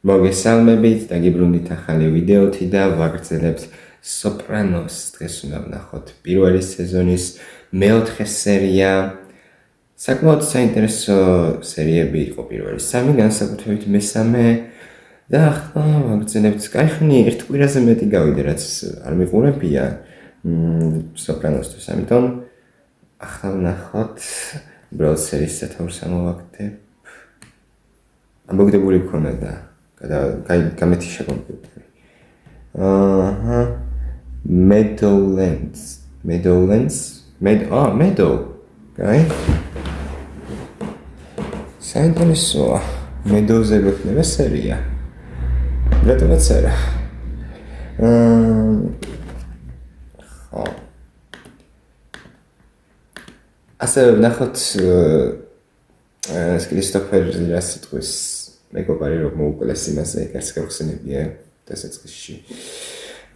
მოგესალმებით, დაგიბრუნდით ახალი ვიდეოთი და ვაგრძელებთ სოპრანოს. დღეს უნდა ვნახოთ პირველი სეზონის მეოთხე სერია. საკმაოდ საინტერესო სერიები იყო პირველი სამი, განსაკუთრებით მესამე და ახლა ვაგრძელებთ. კაიხნი ერთ კვირაზე მეტი გავიდე, რაც არ მიყურებია სოპრანოსთვის, ამიტომ ახლა ვნახოთ უბრალოდ სერიის სათაურს ამოვაგდებ. ამბოგდებული მქონდა და გამეთიშა კომპიუტერი. Meadow. Კაი. საინტერესოა. Meadow-ზე გვექნება სერია. რატომაც არა. ასევე ვნახოთ კრისტოფერ რას იტყვის მეგობარი რომ მოუკლეს იმაზე, რაც გავხსენებია დასაწყისში.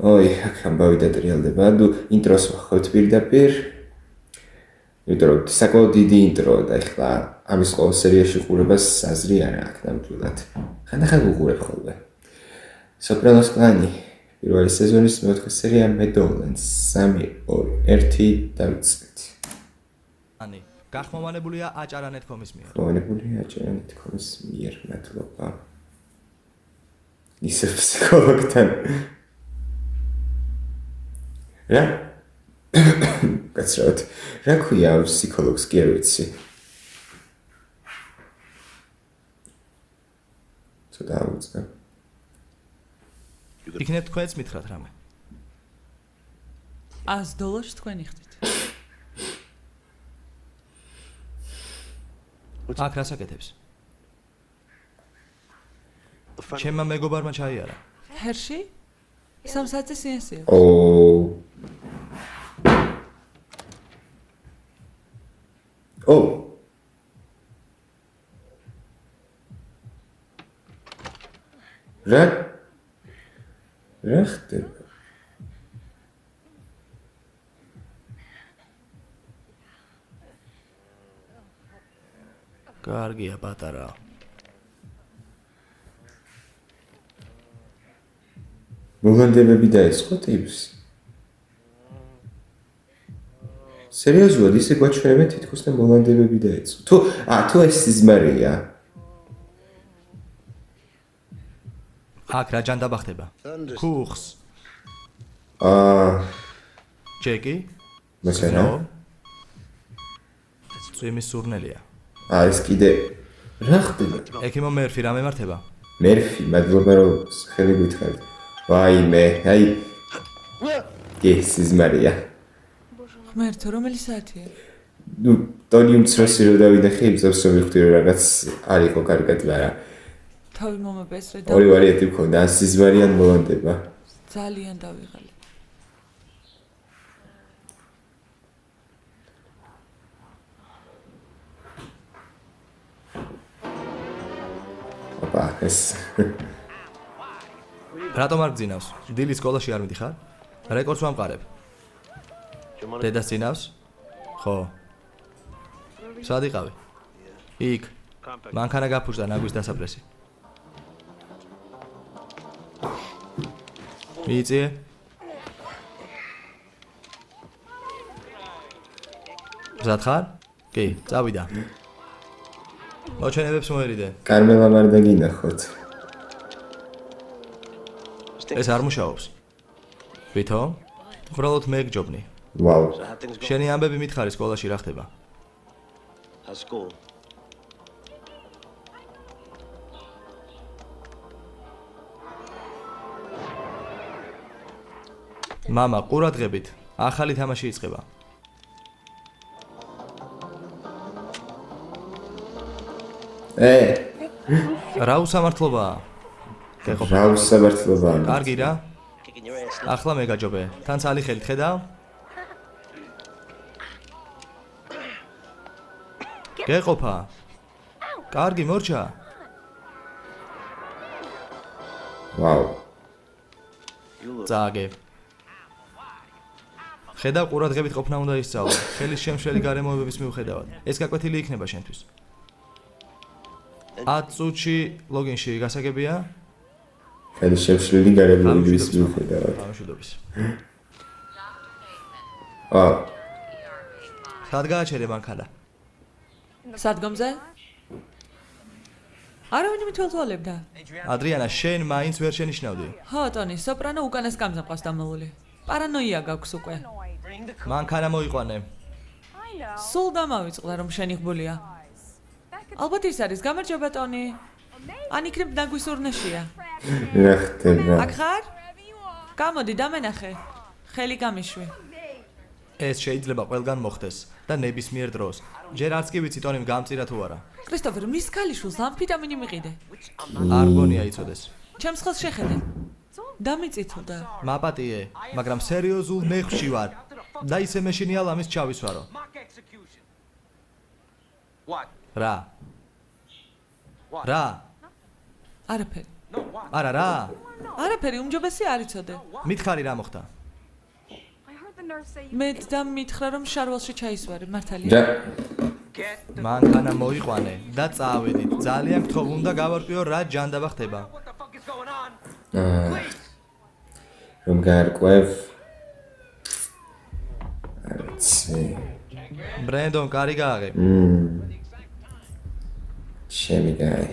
აქ ამბავი დატრიალდება. ინტროს ვახავთ პირდაპირ. იმიტომ რომ საკმაოდ დიდი ინტროა და ეხლა ამის ყოველ სერიაში ყურებას აზრი არ აქვს ნამდვილად. ხანდახან ვუყურებ ხოლმე. სოპრანოს კლანი პირველი სეზონის მეოთხე სერია Meadowlands 3-2-1 დავიწყეთ. გახმოვანებულია აჭარანეთკომის მიერ. მადლობა. ისევ ფსიქოლოგთან. რა? კაცრავთ. რა ქვია ამ ფსიქოლოგს კი არ ვიცი. ცოტა აუწყებ. იქნებ თქვენც მითხრათ რამე. დოლოში თქვენი ხდით. აქ რას აკეთებს? ჩემმა მეგობარმა ჩაიარა. ჰერში? სამსაწე სიენსია. რა ხდება? კარგია პატარა. მოგანდებები დაესხო ტიპს. სერიოზულად ისე გვაჩვენებენ თითქოს და მოგანდებები დაეწყო. თუ ეს სიზმარია. აქ რა ჯანდაბა ხდება? ქუხს. ჯეკი? მასენა? წვიმის სურნელია. ეს კიდე რა ხდება? ექიმო მერფი რა მემართება? მერფი, მადლობა რომ ხელი გითხარით. ვაიმე, სიზმარია. ღმერთო, რომელი საათია? ტონი უმცროსი რო დავინახე, იმწევს რომ ვიხდი რომ რაღაც არ იყო კარგად არა. თავი მომეპესრე და ორი ვარიანტი მქონდა, ან სიზმარი ან მოვანდება. ძალიან დავიღალე. ეს რატომ არ გძინავს? დილის სკოლაში არ მიდიხარ? რეკორდს ვამყარებ. დედას ძინავს? ხო. სად იყავი? იქ. მანქანა გაფუჭდა ნაგვის დასაბრესი. მიიწიე? მზად ხარ? კი, წავიდა. მოჩვენებებს მოერიდე. კარმელამ არ დაგინახოთ. ეს არ მუშაობს. ვითომ? უბრალოდ მე გჯობნი. ვაუ. შენი ამბები მითხარი სკოლაში რა ხდება? მამა, ყურადღებით, ახალი თამაში იწყება. რა უსამართლობაა? რა უსამართლობაა? კარგი რა? ახლა მე გაჯობე. თან ცალი ხელით ხედავ? გეყოფა. კარგი მორჩა. ვაუ. წააგე. ხედავ ყურადღებით ყოფნა უნდა ისწავლო. ხელის შემშლელი გარემოებების მიუხედავად. ეს გაკვეთილი იქნება შენთვის. 10 წუთში ლოგინში გასაგებია? ხელი შემშლილი გარემოების მიუხედავად. ამშვიდობის. აა, სად გააჩერე მანქანა? სადგომზე? არავინ მითვალთვალებდა. ადრიანა, შენ მაინც ვერ შენიშნავდი. ხო, ტონი, სოპრანო უკანას გამზე მყავს დამალული. პარანოია გაქვს უკვე. მანქანა მოიყვანე. სულ დამავიწყდა რომ შენი ხბულია. ალბათ ის არის, გამარჯობა ტონი. ან იქნებ დაგვისურნეშია. რა ხდება? აქ ხარ? გამოდი დამენახე. ხელი გამიშვი. ეს შეიძლება ყველგან მოხდეს და ნებისმიერ დროს. ჯერ არც კი ვიცი ტონიმ გამწირა თუ არა. კრისტოფერ, მის ქალიშვილს ამფიტამინი მიყიდე. არ გონია იცოდეს. ჩემს ხელს შეხედე. დამიწითოდა. მაპატიე, მაგრამ სერიოზულ ნეხში ვარ. და ისე მეშინია ლამის ჩავისვარო. რა? რა? არაფერი. არა რა? არაფერი, უმჯობესი არ იცოდე. მითხარი რა მოხდა? მე და მითხრა რომ შარვალში ჩაისვარე, მართალია. და მანქანა მოიყვანე და წავედით. ძალიან გთხოვ, უნდა გავარკვიო რა ჯანდაბა ხდება. რომ გარკვევ. არცი. ბრენდონ, კარი გააღე. ჩემი გაი.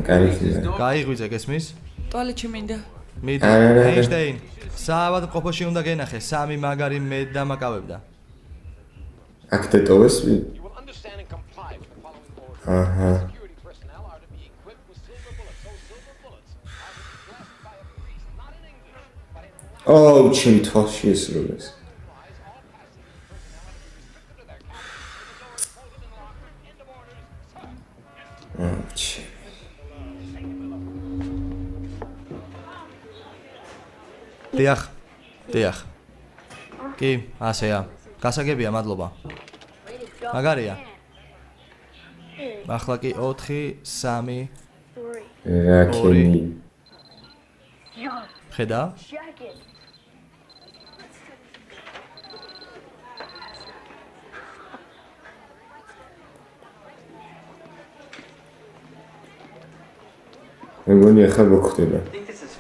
კარი ხდება. გაიღვიძე გესმის? ტუალეტში მინდა. მიდი, ეინშტეინ. საავად ყოფოში უნდა გენახე, სამი მაგარი მე დამაკავებდა. აქ დეტოვეს? აჰა. ოუ, ჩემი თვალში ესროლეს. დიახ. დიახ. კი, ასეა. გასაგებია, მადლობა. მაგარია. ახლა კი 4, 3. რა ქენი. ხედა? მეგონი ახლა მოხდება.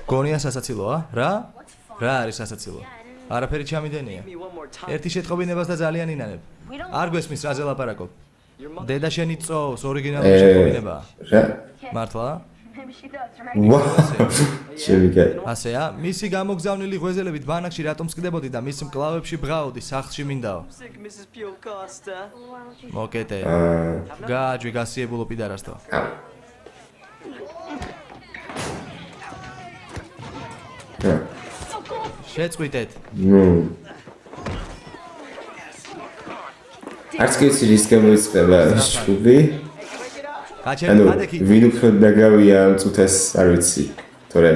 გონია სასაცილოა? რა? რა არის სასაცილო? არაფერი ჩამიდენია. ერთი შეტყობინებას და ძალიან ინანებ. არ გვესმის რაზე ლაპარაკობ. დედა შენი წოვს ორიგინალური შეტყობინება. რა? მართლა? ვა. ჩემი გაი. ასეა? მისი გამოგზავნილი ღვეზელებით ბანაკში რატომ სკდებოდი და მის მკლავებში ბღაოდი, სახლში მინდაო. მოკეტე. გააჯვი გასიებულო პიდარასტო. შეწყვიტეთ. არც კი ვიცი რის გამოიწყება ეს ჩუბი. გაჩერდი გადექი. ვინ უფრო დაგავია ამ წუთას არ ვიცი. თორე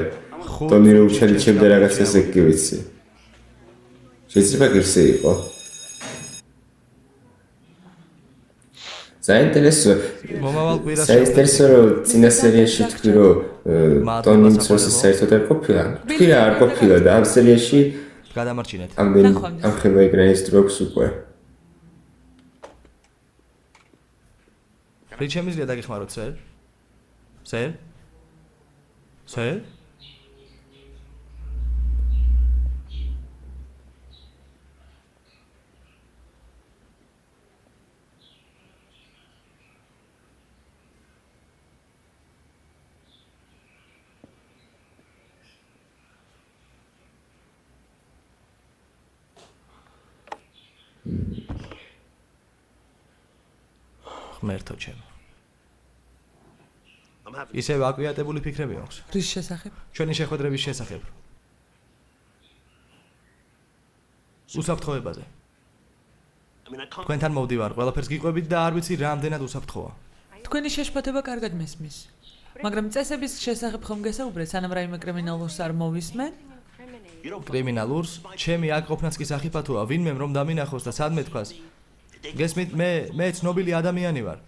ტონი რო უჩალიჩებდა რაღაც ესე კი ვიცი. შეიძლება გირსი იყო. საინტერესო. მომავალ კვირას საინტერესო რომ წინა სერიაში თქვი რომ ტონი მცროსი საერთოდ არ ყოფილა. თქვი რა არ ყოფილა და ამ სერიაში გადამარჩინეთ. ამ ხება ეკრანის დროქს უკვე. რით შემიძლია დაგიხმაროთ სერ? სერ? სერ? ღმერთო ჩემო. ისევ აკვიატებული ფიქრები მაქვს. რის შესახებ? ჩვენი შეხვედრების შესახებ. უსაფრთხოებაზე. თქვენთან მოვდივარ, ყველაფერს გიყვებით და არ ვიცი რამდენად უსაფრთხოა. თქვენი შეშფოთება კარგად მესმის. მაგრამ წესების შესახებ ხომ გესაუბრეთ, სანამ რაიმე კრიმინალურს არ მოვისმენ? კრიმინალურს? ჩემი აქ ყოფნაც კი სახიფათოა, ვინმემ რომ დამინახოს და სადმე თქვას. გესმით, მე ცნობილი ადამიანი ვარ.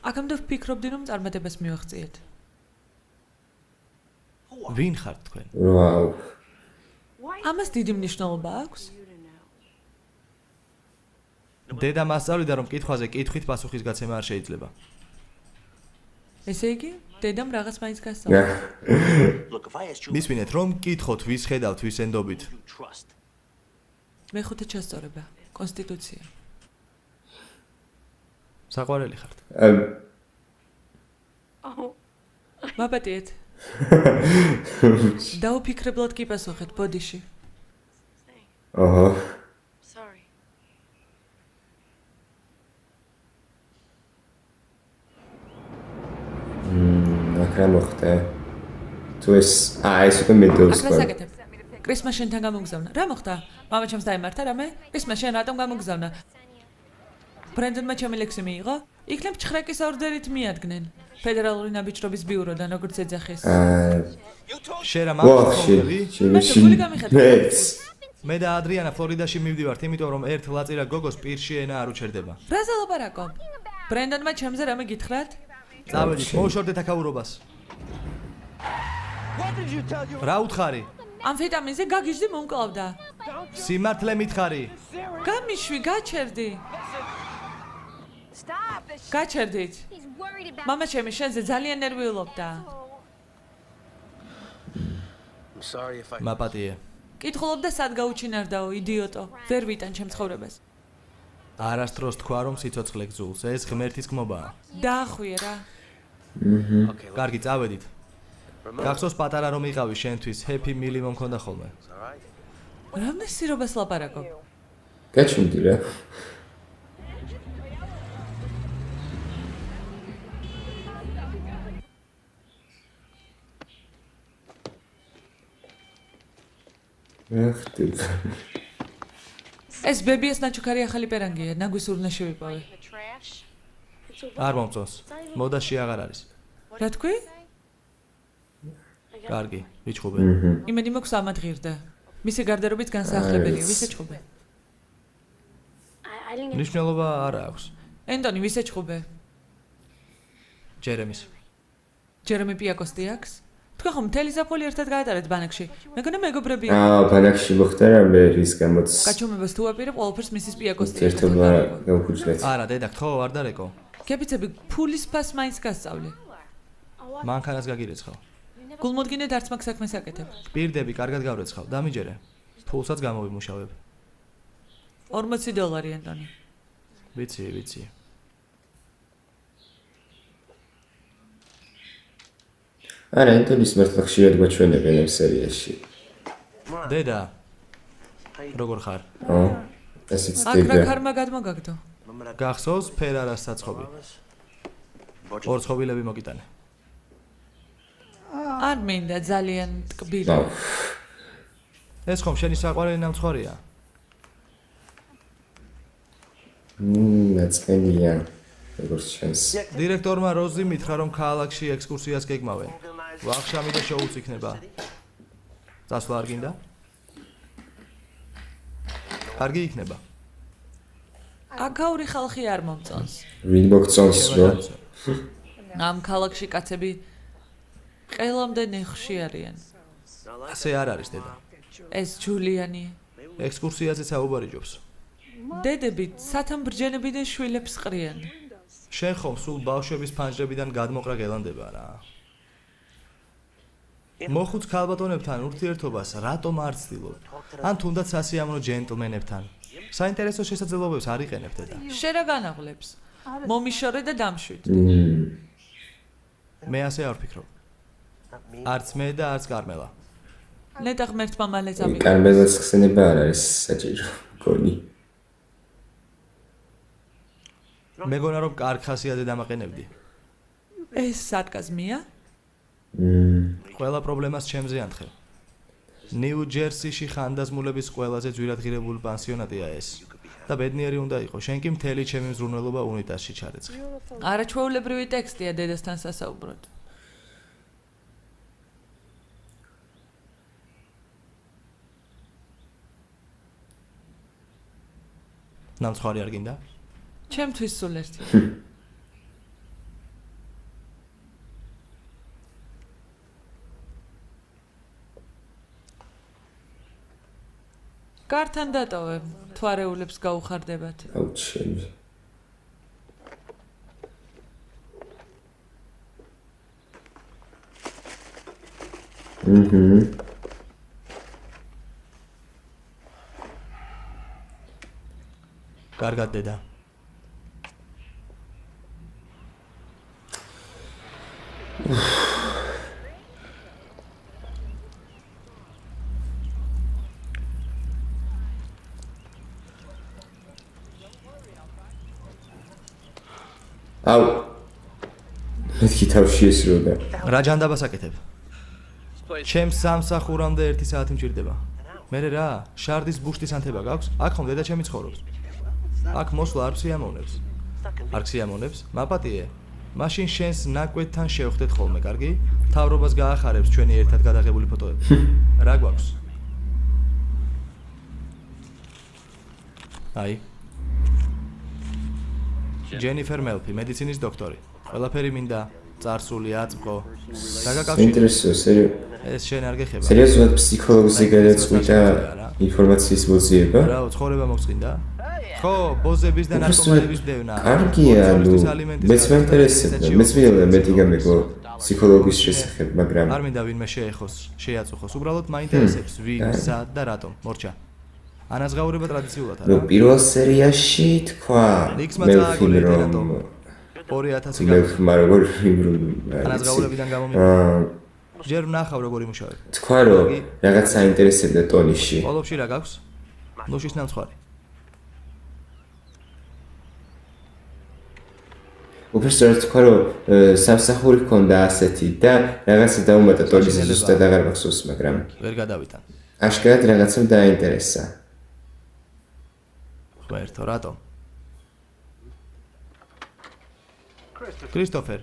აქამდე ვფიქრობდი, რომ წარმატებას მივაღწიეთ. ვინ ხართ თქვენ? ვაუ. ამას დიდი მნიშვნელობა აქვს? დედა მასწავლიდა, რომ კითხვაზე კითხვით პასუხის გაცემა არ შეიძლება. ესე იგი, დედამ რაღაც მაინც გასწავლა. მისმინეთ რომ მკითხოთ ვის ხედავთ ვის ენდობით. მეხუთე ჩასწორება, კონსტიტუცია. საყვარელი ხართ. მაპატიეთ. დაუფიქრებლად კი პასუხეთ ბოდიში. აჰა. რა მოხდა? თუ ეს უკვე მედოს აქ რასაკეთებ? კრისმა შენთან გამოგზავნა. რა მოხდა? მამა ჩემს დაემართა რამე? კრისმა შენ რატომ გამოგზავნა? ბრენდონმა ჩემი ლექსი მიიღო? იქნებ ჩხრეკის ორდერით მიადგნენ. ფედერალური ნაბიჯრობის ბიუროდან როგორც ეძახის. შენ რა მამაშვილი? მე და ადრიანა ფლორიდაში მივდივართ, იმიტომ რომ ერთ ლაწირა გოგოს პირში ენა არ უჩერდება. რა ზალაპარაკო? ბრენდონმა ჩემზე რამე გითხრათ? წავედით, მოუშორდეთ აქაურობას. რა უთხარი? ამფეტამინზე გაგიჟდი მომკლავდა. სიმართლე მითხარი. გამიშვი, გაჩერდი. გაჩერდით. მამა ჩემი შენზე ძალიან ნერვიულობდა. მაპატიე. კითხულობდა სად გაუჩინარდაო, იდიოტო. ვერ ვიტან ჩემ ცხოვრებას. არასდროს თქვა რომ სიცოცხლე გძულს, ეს ღმერთის გმობაა. დაახვიე რა. კარგი, წავედით. გახსოვს პატარა რომ იყავი შენთვის, ჰეპი მილი მომქონდა ხოლმე. რამდენ სირობას ლაპარაკობ? გაჩვენდი რა. ეს ბებიას ნაჩუქარი ახალი პერანგია, ნაგვის ურნაში ვიპოვე. არ მომწონს. მოდაში აღარ არის. რა თქვი? კარგი, ვიჩხუბე. იმედი მაქვს ამად ღირდა. მისი გარდარობით განსაახლებელია, ვისეჩხუბე. მნიშვნელობა არ აქვს. ენტონი, ვისეჩხუბე? ჯერემის. ჯერემი პიაკოსტი აქვს? თქვენ ხომ მთელი ზაფხული ერთად გაატარეთ ბანაკში. მეგონა მეგობრებია. ბანაკში მოხდა რამე რის გამოც. გაჩვენებას თუ აპირებ, ყველაფერს მისის პიაკოსტი. ერთობა გავხურჯლეთ. არა, დედაქ, ხო, არ დარეკო. გებიცები, ფულის ფას მაინც გასწავლე. მანქანას გაგირეცხავ. გულმოდგინედ არც მაგ საქმეს აკეთებ. პირდები, კარგად გავრეცხავ, დამიჯერე. ფულსაც გამოვიმუშავებ. $40 ენტონი. ვიცი. არა, ენტონის მართლა ხშირად გვაჩვენებენ ამ სერიაში. დედა. როგორ ხარ? ესეც აქ დედა. რა ქარმა გადმოგაგდო? გახსოვს ფერარას საცხობი. ორ ცხობილები მოგიტანე. არ მინდა ძალიან ტკბილი. ეს ხომ შენი საყვარელი ნამცხვარია? ნაწყენია. როგორც შენს. დირექტორმა როზი მითხრა რომ ქალაქში ექსკურსიას გეგმავენ. ვახშამი და შოუც იქნება. წასვლა არ გინდა? კარგი იქნება. აქაური ხალხი არ მომწონს. ვინ მოგწონს რა? ამ ქალაქში კაცები ყველამდე ნეხში არიან. ასე არ არის დედა. ეს ჯულიანი. ექსკურსიაზე საუბარი ჯობს. დედები სათამბრჯენებიდან შვილებს ყრიან. შენ ხომ სულ ბავშვების ფანჯრებიდან გადმოყრა გელანდება რა. მოხუც ქალბატონებთან ურთიერთობას რატომ არ ცდილობ? ან თუნდაც სასიამოვნო ჯენტლმენებთან. საინტერესო შესაძლებლობებს არ იყენებ დედა. შენ რა განაღლებს? მომიშორე და დამშვიდ. მე ასე არ ვფიქრობ. არც მე და არც კარმელა. ნეტა ღმერთმა მალე წამიგო. კარმელას ხსენება არ არის საჭირო. გონი. მეგონა რომ კარგ ხასიათზე დამაყენებდი. ეს სარკაზმია? ყველა პრობლემას ჩემზე ანთხევ. ნიუ ჯერსიში ხანდაზმულების ყველაზე ძვირადღირებული პანსიონატია ეს. და ბედნიერი უნდა იყო, შენ კი მთელი ჩემი მზრუნველობა უნიტაზში ჩარეცხი. არაჩვეულებრივი ტექსტია დედასთან სასაუბროდ. ნამცხვარი არ გინდა? ჩემთვის სულ ერთი. კართან დატოვე, თვარეულებს გაუხარდებათ. კარგად დედა. აუ მეთქი თავში ესროდა. რა ჯანდაბას აკეთებ? ჩემს სამსახურამდე 1 საათი მჭირდება. მერე რა? შარდის ბუშტის ანთება გაქვს? აქ ხომ დედა ჩემი ცხოვრობს. აქ მოსვლა არ სიამოვნებს. არ სიამოვნებს? მაპატიე. მაშინ შენს ნაკვეთთან შევხვდეთ ხოლმე, კარგი? თავრობას გაახარებს ჩვენი ერთად გადაღებული ფოტოები. რა გვაქვს? აი. ჯენიფერ მელფი, მედიცინის დოქტორი. ყველაფერი მინდა, წარსული, აწმყო. რა გაკავშირებს? ინტერესო, ეს შენ არ გეხება. სერიოზულად ფსიქოლოგზე გადაწყვიტა ინფორმაციის მოძიება? რა, ცხოვრება მოგწინდა? ხო, ბოზების და ნარკომანების დევნა. კარგია, მეც მაინტერესებდა. მეც მინდა მეტი გამეგო ფსიქოლოგის შესახებ, მაგრამ არ მინდა ვინმე შეეხოს, შეაწუხოს. უბრალოდ მაინტერესებს ვინ, სად და რატომ. მორჩა. ანაზღაურება ტრადიციულად არა? პირველ სერიაში თქვა მელფიმ რომ 2000 მელფმა როგორ ანაზღაურებიდან გამომი. ჯერ ვნახავ როგორ იმუშავებ. თქვა რომ რაღაც საინტერესებდა ტონიში. პოლოფში რა გაქვს? ნუშის ნამცხვარი. უბრალოდ თქვა რომ სამსახური ჰქონდა ასეთი და რაღაცა დაუმატა ტონიშს ზუსტად აღარ მახსოვს, მაგრამ ვერ გადავიტან. აშკარად რაღაცამ დააინტერესა. ღმერთო, რატომ? კრისტოფერ.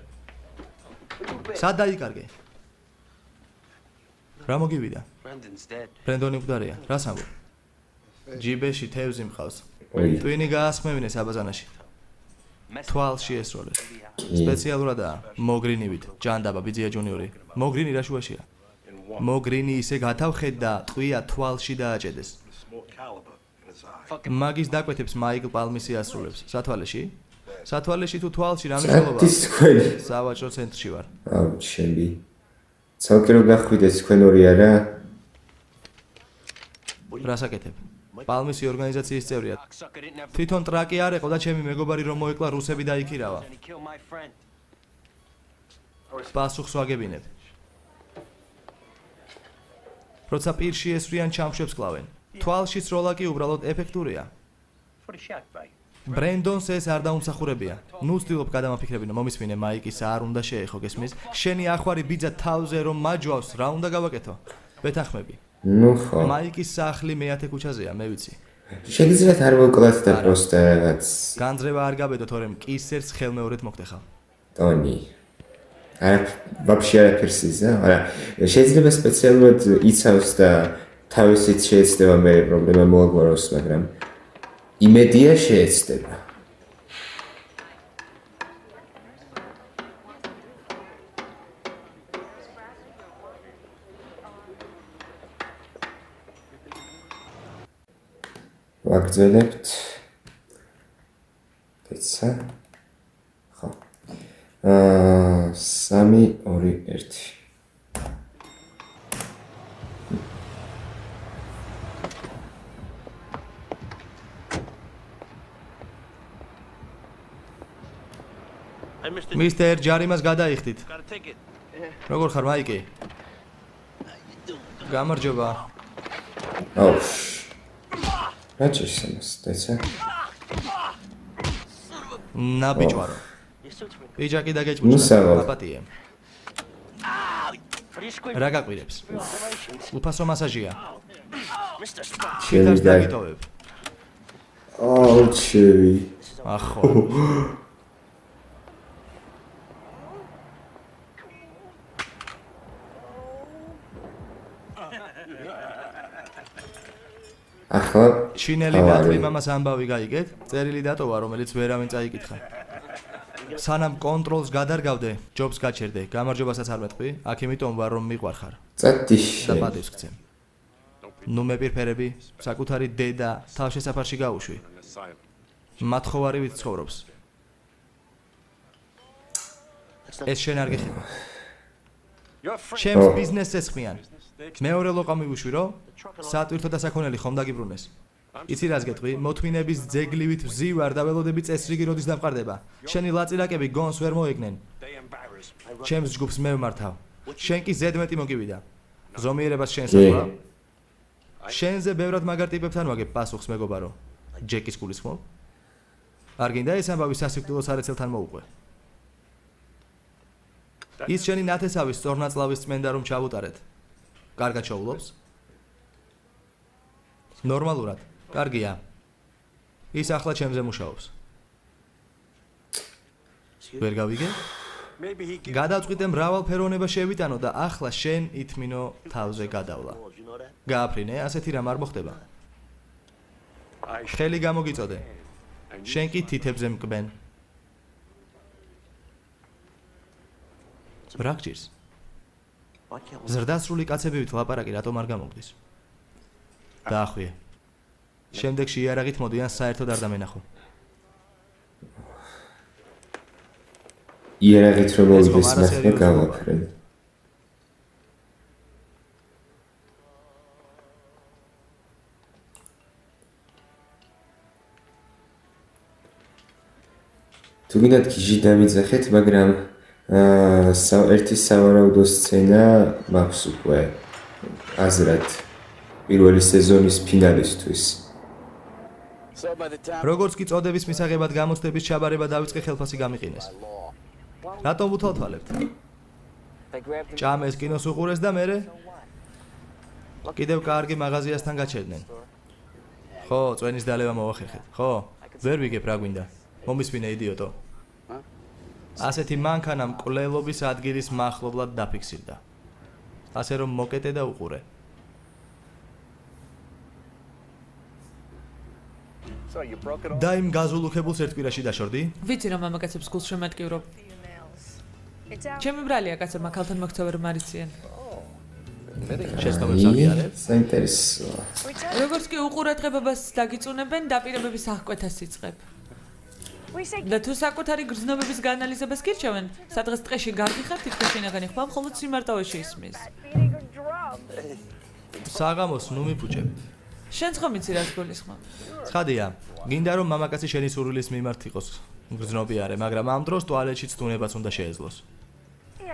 სად დაიკარგე? რა მოგივიდა? ბრენდონი მკვდარია. რას ამბობ? ჯიბეში თევზი მყავს. ტვინი გაასხმევინე საბაზანაში. თვალში ესროლეს. სპეციალურადაა მოგრინივით, ჯანდაბა ბიძია ჯუნიორი. მოგრინი რა შუაშია? მოგრინი ისე გათავხედდა, ტყვია თვალში დააჭედეს. მაგის დაკვეთებს მაიკლ პალმისი ასრულებს. სათვალეში? სათვალეში თუ თვალში რა მნიშვნელობაა? სავაჭრო ცენტრში ვარ. აუ, ჩემი. ცალკე რო გახვიდეს თქვენ ორი არა? რას აკეთებ? პალმისი ორგანიზაციის წევრია. თვითონ ტრაკი არ ეყო და ჩემი მეგობარი რომ მოეკლა რუსები დაიქირავა. პასუხს ვაგებინებ. როცა პირში ესვრიან ჩამშვებს კლავენ. თვალშიც როლა კი უბრალოდ ეფექტურია. ბრენდონს ეს არ დაუმსახურებია. ნუ ვცდილობ გადამაფიქრებინო, მომისმინე მაიკის არ უნდა შეეხო, გესმის? შენი ახვარი ბიძა თავზე რომ მაჯვავს, რა უნდა გავაკეთო? ვეთანხმები. ნუ ხო. მაიკის სახლი მე-10 ქუჩაზეა, მე ვიცი. შეგიძლიათ არ მოკლათ და პროსტა რაღაც. განძრევა არ გაბედოთ, თორემ კისერს ხელმეორედ მოგტეხავ. ტონი. вообще არაფერს იზა, არა. შეიძლება სპეციალურად იცავს და თავისით შეეცდება მე პრობლემა მოაგვაროს, მაგრამ იმედია შეეცდება. ვაგრძელებთ. ეცა. ხო. 3 2 1. მისტერ ჯარიმას გადაიხდით. როგორ ხარ, მაიკი? გამარჯობა. აუ. რა შეიძლება ეცა? ნაბიჯვარო. პიჯაკი დაგეჭმუჭდა, აპატიე. რა გაყვირებს? უფასო მასაჟია. ჩემი დაგიტოვებ. აუ, ჩემი. ახო. ახლა ჩინელი დათვი მამას ამბავი გაიგეთ? წერილი დატოვა, რომელიც ვერავინ წაიკითხა. სანამ კონტროლს გადარგავდე, ჯობს გაჩერდე. გამარჯობასაც არ მეტყვი, აქ იმიტომ ვარ რომ მიყვარხარ. წადიში. და პატივს გცემ. ნუ მეპირფერები, საკუთარი დედა თავშესაფარში გაუშვი. მათხოვარივით ცხოვრობს. ეს შენ არ გეხება. ჩემს ბიზნესს ესხმიან. მეორე ლოყა მივუშვირო, სატვირთო დასაქონელი ხომ დაგიბრუნეს. იცი რას გეტყვი? მოთმინების ძეგლივით ვზივარ და ველოდები წესრიგი როდის დამყარდება. შენი ლაწირაკები გონს ვერ მოეგნენ. ჩემს ჯგუფს მე ვმართავ. შენ კი ზედმეტი მოგივიდა. ზომიერებას შენს ახლა. შენზე ბევრად მაგარ ტიპებთან ვაგებ პასუხს მეგობარო. ჯეკის გულისხმობ? არ გინდა ეს ამბავი სასიკვდილო სარეცელთან მოუყვე. ის შენი ნათესავის სწორნაწლავის წმენდა რომ ჩავუტარეთ. კარგად შოულობს? ნორმალურად. კარგია. ის ახლა ჩემზე მუშაობს. ვერ გავიგე? გადავწყვიტე მრავალ ფეროვნება შევიტანო და ახლა შენ ითმინო თავზე გადავლა. გააფრინე, ასეთი რამ არ მოხდება. ხელი გამოგიწოდე. შენ კი თითებზე მკბენ. რა გჭირს? ზრდასრული კაცებივით ლაპარაკი რატომ არ გამოგდის? დაახვიე. შემდეგში იარაღით მოდიან საერთოდ არ დამენახო. იარაღით რომ მოვიდეს მართლა გავაფრენ. თუ გინდათ გიჟი დამიძახეთ, მაგრამ ერთი სავარაუდო სცენა მაქვს უკვე აზრად პირველი სეზონის ფინალისთვის. როგორც კი წოდების მისაღებად გამოცდების ჩაბარება დავიწყე ხელფასი გამიყინეს. რატომ უთვალთვალებთ? ჭამეს კინოს უყურეს და მერე კიდევ კარგი მაღაზიასთან გაჩერდნენ. ხო, წვენის დალევა მოახერხეთ. ხო, ვერ ვიგებ რა გვინდა. მომისმინე იდიოტო. ასეთი მანქანა მკვლელობის ადგილის მახლობლად დაფიქსირდა. ასე რომ მოკეტე და უყურე. და იმ გაზულუქებულს ერთ კვირაში დაშორდი? ვიცი რომ მამაკაცებს გულს შემატკივრობ. ჩემი ბრალია კაცებმა ქალთან მოქცევა რომ არიციან. შეცდომებს აღიარებ? საინტერესო. როგორც კი უყურადღებობას დაგიწუნებენ, დაპირებების აღკვეთას იწყებ. და თუ საკუთარი გრძნობების გაანალიზებას გირჩევენ, სადღაც ტყეში გაგიხარ, თითქოს შინაგანი ხმა მხოლოდ სიმარტავეში ისმის. საღამოს ნუ მიფუჭებ. შენც ხომ იცი რას გულისხმობ? ცხადია, გინდა რომ მამაკაცი შენი სურვილის მიმართ იყოს გრძნობი არე, მაგრამ ამ დროს ტუალეტშიც თუნებას უნდა შეეძლოს.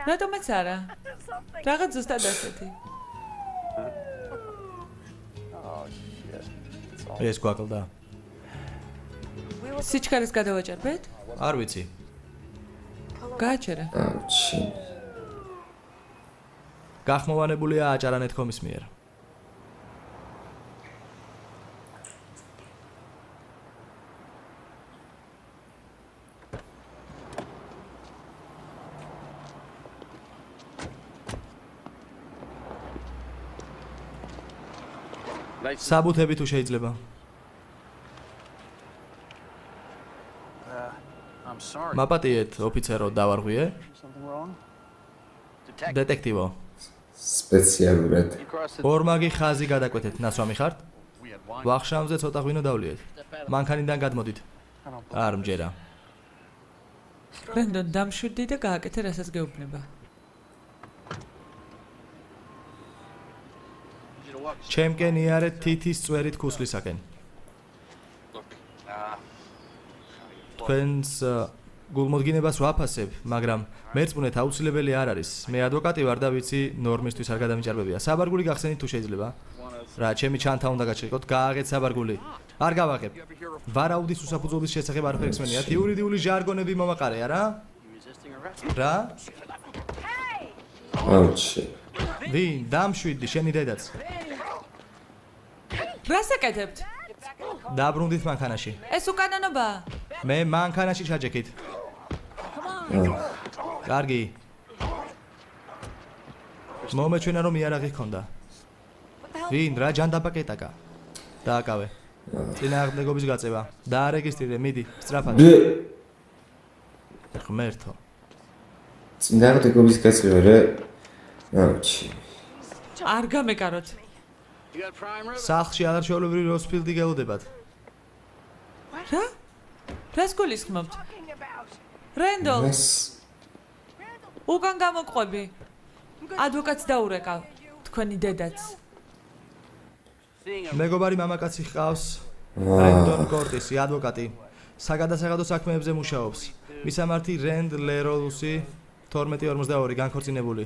რატომაც არა? რაღაც ზუსტად ასეთი. ეს გვაკლდა. სიჩქარეს გადავაჭერბეთ? არ ვიცი. გააჩერე. აუჩი. გახმოვანებულია აჭარანეთკომის მიერ. საბუთები თუ შეიძლება. მაპატიეთ, ოფიცერო, დავარღვიე? დეტექტივო. სპეციალურად. ორმაგი ხაზი გადაკვეთეთ, ნასვამი ხართ? ვახშამზე ცოტა ღვინო დავლიეთ. მანქანიდან გადმოდით. არ მჯერა. რენდონ დამშვიდდი და გააკეთე რასაც გეუბნება. ჩემკენ იარე თითის წვერით ქუსლისაკენ. თქვენს გულმოდგინებას ვაფასებ, მაგრამ მერწმუნეთ აუცილებელი არ არის. მე ადვოკატი ვარ და ვიცი ნორმისთვის არ გადამიჭარბებია. საბარგული გახსენით თუ შეიძლება. რა, ჩემი ჩანთა უნდა გაჩერდოთ, გააღეთ საბარგული. არ გავაღებ. ვარაუდის უსაფუძვების შესახებ არაფერს მენიათ. იურიდიული ჟარგონები მომაყარე, არა? რა? აუჩი. ვინ? დამშვიდდი, შენი დედაც. რას აკეთებთ? დაბრუნდით მანქანაში. ეს უკანონობაა. მე მანქანაში ჩაჯექით. კარგი. მომეჩვენა რომ იარაღი ჰქონდა. ვინ? რა ჯანდაბაკეტაკა? დააკავე. წინააღმდეგობის გაწევა. დაარეგისტრირე, მიდი, სწრაფად. ღმერთო. წინააღმდეგობის გაწევა რა? აუჩი. არ გამეკაროთ. სახლში არჩეულებრივი როსფილდი გელოდებათ. რა? რას გულისხმობთ? რენდოლ, ეს უკან გამოყვები. ადვოკატს დაურეკავ. თქვენი დედაც. მეგობარი მამაკაცი ჰყავს რენდონ კორტისი, ადვოკატი. საგადასაღადო საქმეებზე მუშაობს. მისამართი რენდ ლეროლუსი 1242 განქორწინებული.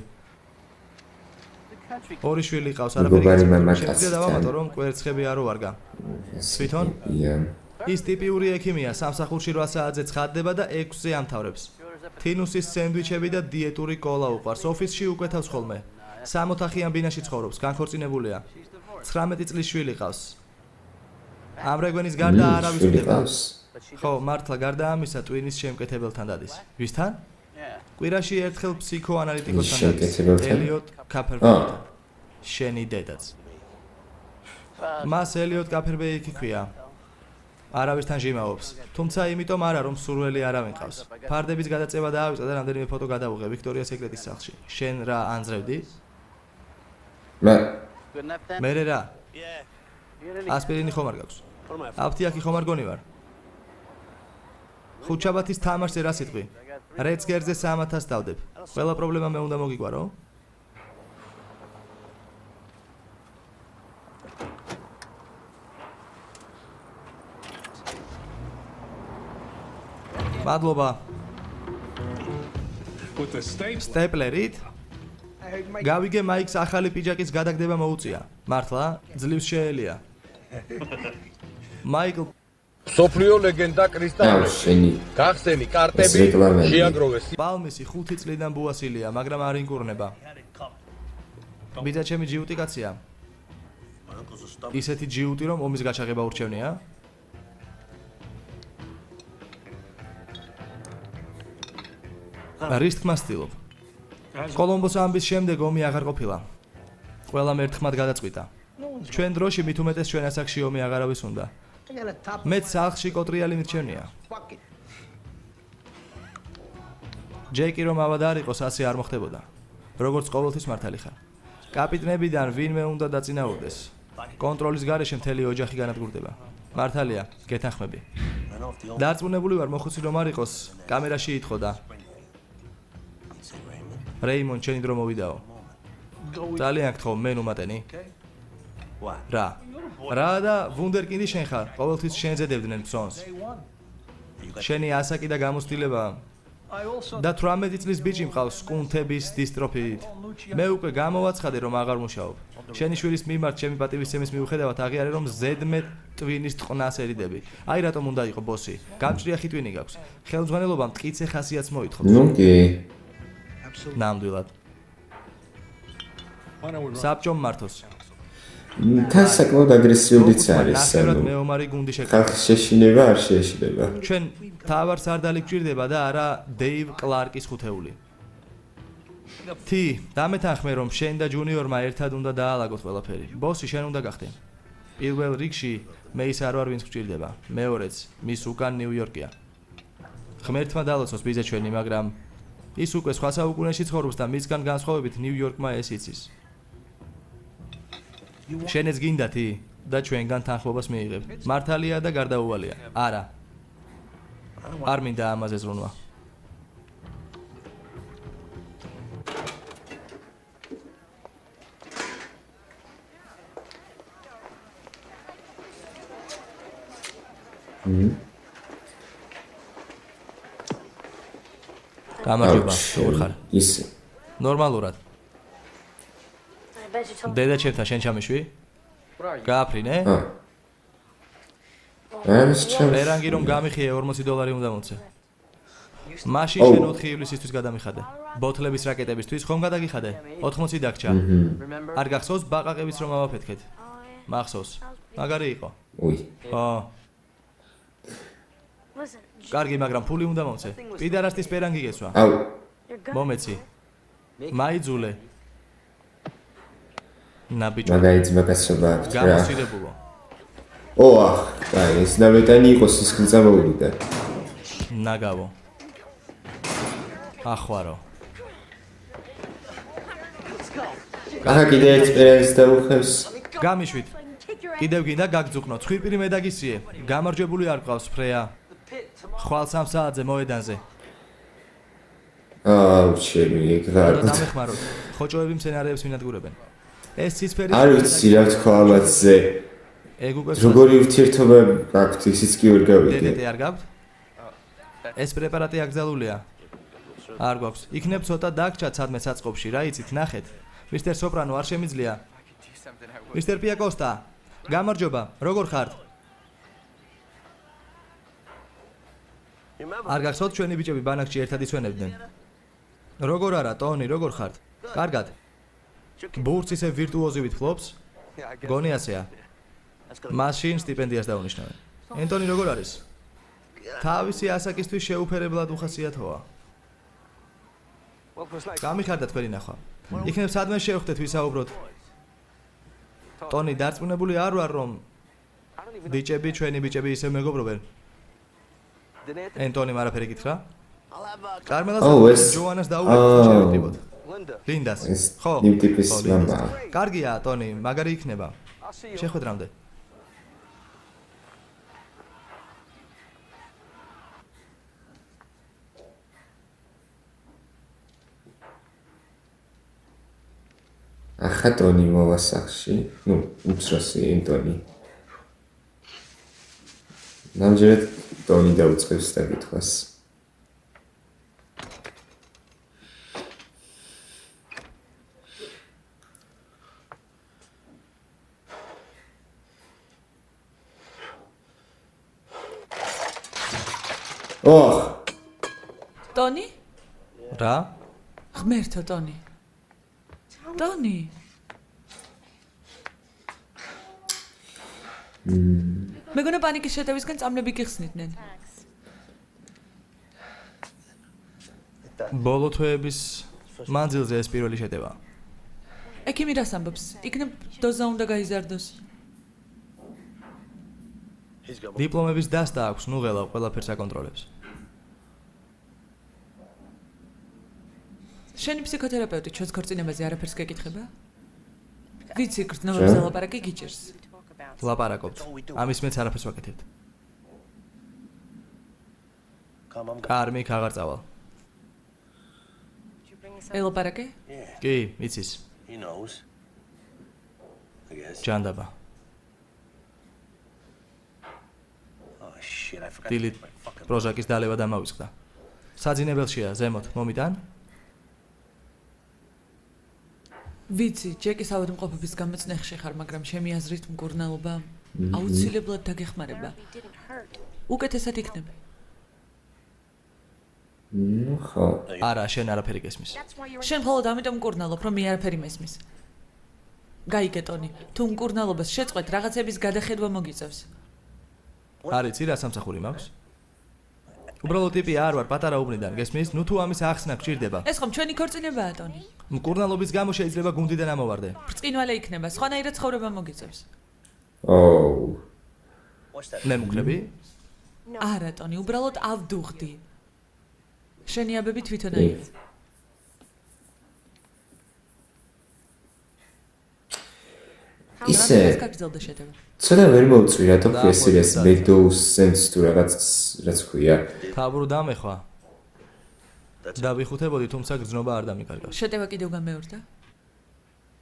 ორი შვილი ყავს, მეგობარი მამაკაცთან. შეგვიძლია დავამატო, რომ კვერცხები არ უვარგა. თვითონ? ის ტიპიური ექიმია, სამსახურში 8 საათზე ცხადდება და 6-ზე ამთავრებს. თინუსის სენდვიჩები და დიეტური კოლა უყვარს. ოფისში უკვეთავს ხოლმე. 3 ოთახიან ბინაში ცხოვრობს, განქორწინებულია. 19 წლის შვილი ყავს. ამ რეგვენის გარდა არავის ხვდება. ხო, მართლა გარდა ამისა, ტვინის შემკეთებელთან დადის. ვისთან? კვირაში ერთხელ ფსიქოანალიტიკოსთან დადის. ელიოტ კაფერბეიკთან. შენი დედაც. მას ელიოტ კაფერბეიკი ქვია. არავისთან ჟიმაობს. თუმცა იმიტომ არა, რომ სურველი არავინ ყავს. ფარდების გადაწევა დაავიწყდა და რამდენიმე ფოტო გადავუღე ვიქტორია სეკრეტის სახლში. შენ რა ანძრევდი? მე რა? ასპირინი ხომ არ გაქვს? აფთიაქი ხომ არ გონი ვარ? ხუთშაბათის თამაშზე რა სიტყვი? რეცგერზე 300-ს დავდებ. ყველა პრობლემა მე უნდა მოგიგვარო? მადლობა. სტეპლერით? გავიგე მაიქს ახალი პიჯაკის გადაგდება მოუწია. მართლა? ძლივს შეელია. მაიკლ სოფლიო ლეგენდა კრისტალი. გახსენი კარტები შეაგროვეს. ბალმისი 5 წლიდან ბუასილია, მაგრამ არ ინკურნება. ბიძა ჩემი ჯიუტი კაცია. ისეთი ჯიუტი რომ ომის გაჩაღება ურჩევნია? რის თქმას ვცდილობ. კოლომბოს ამბის შემდეგ ომი აღარ ყოფილა. ყველამ ერთხმად გადაწყვიტა. ჩვენ დროში მით უმეტეს ჩვენ ასაკში ომი აღარავის უნდა. მეც სახლში კოტრიალი მირჩენია. ჯეკი რომ ავად არ იყოს, ასე არ მოხდებოდა. როგორც ყოველთვის მართალი ხარ. კაპიტნებიდან ვინმე უნდა დაწინაურდეს. კონტროლის გარეშე მთელი ოჯახი განადგურდება. მართალია, გეთანხმები. დარწმუნებული ვარ, მოხუცი რომ არ იყოს, კამერაში ითხოვდა. რეიმონ, შენი დრო მოვიდაო. ძალიან გთხოვ, მე ნუმატენი. რა? რა და ვუნდერკინდი შენ ხარ, ყოველთვის შენზე დებდნენ გზონს. შენი ასაკი და გამოცდილება და 18 წლის ბიჭი მყავს კუნთების დისტროფიით. მე უკვე გამოვაცხადე რომ აღარ მუშაობ. შენი შვილის მიმართ ჩემი პატივისცემის მიუხედავად აღიარე რომ ზედმეტ ტვინის ტყნას ერიდები. აი რატომ უნდა იყო ბოსი? გამჭრიახი ტვინი გაქვს. ხელმძღვანელობა მტკიცე ხასიათს მოითხოვს. ნუ კი. ნამდვილად. საბჭომ მართოს. თან საკმაოდ აგრესიულიც არის. მეომარი გუნდი ხალხის შეშინება არ შეეშინება. ჩვენ თავარ სარდალი გვჭირდება და არა დეივ კლარკის ხუთეული. თი, დამეთანხმე რომ შენ და ჯუნიორმა ერთად უნდა დაალაგოთ ყველაფერი. ბოსი შენ უნდა გახდე. პირველ რიგში მე ის არ ვარ ვინც გვჭირდება. მეორეც მის უკან ნიუ-იორკია. ღმერთმა დალოცოს ბიძა ჩვენი, მაგრამ ის უკვე სხვა საუკუნეში ცხოვრობს და მისგან განსხვავებით ნიუ-იორკმა ეს იცის. შენეც გინდა თი და ჩვენგან თანხმობას მიიღებ. მართალია და გარდაუვალია. არა. არ მინდა ამაზე ზრუნვა. გამარჯობა, როგორ ხარ? ისე. ნორმალურად. დედა ჩემთან შენ ჩამიშვი? გააფრინე? რანგი რომ გამიხიე $40 უნდა მომცე. მაშინ შენ 4 ივლისისთვის გადამიხადე. ბოთლების რაკეტებისთვის ხომ გადაგიხადე? 80 დაგჭა. არ გახსოვს ბაყაყების რომ ავაფეთქეთ? მახსოვს. მაგარი იყო. უი. კარგი, მაგრამ ფული უნდა მომცე. პიდარასტის პერანგი გესვა. აუ. მომეცი. მაიძულე. ნაბიჯო. მაგაიძმა გასობა აქვს რა. გამოსილებულო. ოახ, აი ეს ნავეტანი იყოს ის ხილწა მოვიდა. ნაგავო. ახვარო. აჰა, კიდე ექსპერიენს დაუხევს. გამიშვით. კიდევ გინდა გაგძუყნო. ცხვირპირი მე დაგისიე. გამარჯვებული არ გყავს ფრეა. ხვალ 3 საათზე მოედანზე. ჩემი ეგრე. დამეხმაროთ. ხოჭოები მცენარეებს ვინადგურებენ. ეს ცისფერი არ ვიცი რა თქვა ამაზე. ეგ უკვე როგორი ურთიერთობა გაქვთ, ისიც კი ვერ გავიგე. დედეტი არ გაქვთ? ეს პრეპარატი აკრძალულია. არ გვაქვს. იქნებ ცოტა დაგჭათ სადმე საწყობში, რა იცით, ნახეთ. მისტერ სოპრანო არ შემიძლია. მისტერ პიაკოსტა, გამარჯობა, როგორ ხართ? არ გახსოვთ ჩვენი ბიჭები ბანაკში ერთად იცვენებდნენ? როგორ არა, ტონი, როგორ ხართ? კარგად. ბურთს ისე ვირტუოზივით ფლობს? გონი ასეა. მაშინ სტიპენდიას დაუნიშნავენ. ენტონი როგორ არის? თავისი ასაკისთვის შეუფერებლად უხასიათოა. გამიხარდა თქვენი ნახვა. იქნებ სადმე შევხვდეთ ვისაუბროთ. ტონი დარწმუნებული არ ვარ რომ ბიჭები ჩვენი ბიჭები ისე მეგობრობენ. ენტონი არაფერი გითხრა? კარმელას ჯოანას დაუვიწყოთ შევიტიბოთ. ლინდას. ხო. იმ ტიპის მამა. კარგია, ტონი, მაგარი იქნება. შეხვედრამდე. ახლა ტონი მოვა სახში, უმცროსი ენტონი. ნამდვილად ტონი დაუწყებს დაკითხვას. ტონი? რა? ღმერთო ტონი. ტონი. მეგონა პანიკის შეტევისგან წამლები გიხსნიდნენ. ბოლო თვეების მანძილზე ეს პირველი შეტევა. ექიმი რას ამბობს? იქნებ დოზა უნდა გაიზარდოს. დიპლომების დასტა აქვს, ნუ ღელა ყველაფერს აკონტროლებს. შენი ფსიქოთერაპევტი ჩვენს ქორწინებაზე არაფერს გეკითხება? ვიცი, გრძნობებზე ლაპარაკი გიჭირს. ლაპარაკობთ. ამის მეც არაფერს ვაკეთებთ. კარმი აღარ წავალ. ელაპარაკე? კი, იცის. ჯანდაბა. დილით პროჟაკის დალევა დამავიწყდა. საძინებელშია, ზემოთ, მომიტან? ვიცი, ჯეკის ავადმყოფობის გამო წნეხში ხარ, მაგრამ ჩემი აზრით მკურნალობა აუცილებლად დაგეხმარება. უკეთესად იქნება. ხო. არა, შენ არაფერი გესმის. შენ მხოლოდ ამიტომ მკურნალობ, რომ მე არაფერი მესმის. გაიგე ტონი, თუ მკურნალობას შეწყვეტ, რაღაცების გადახედვა მოგიწევს. არიცი რა სამსახური მაქვს? უბრალოდ ტიპი არ ვარ, პატარა უბნიდან, გესმის? ნუ თუ ამის ახსნა გჭირდება. ეს ხომ ჩვენი ქორწინებაა, ტონი? მკურნალობის გამო შეიძლება გუნდიდან ამოვარდე. ბრწყინვალე იქნება, სხვანაირად ცხოვრება მოგიწევს. მე მუქრები? არა, ტონი, უბრალოდ ავდუღდი. შენი აბები თვითონაა. ისე გაგრძელდა შეტევა. ცოტა ვერ მოვწვია თუ ეს Meadows Sense თუ რაღაც ქვია. თავრ დამეხვა. დავიხუთებოდი, თუმცა გრძნობა არ დამიკარგავს. შეტევა კიდევ გამეორდა?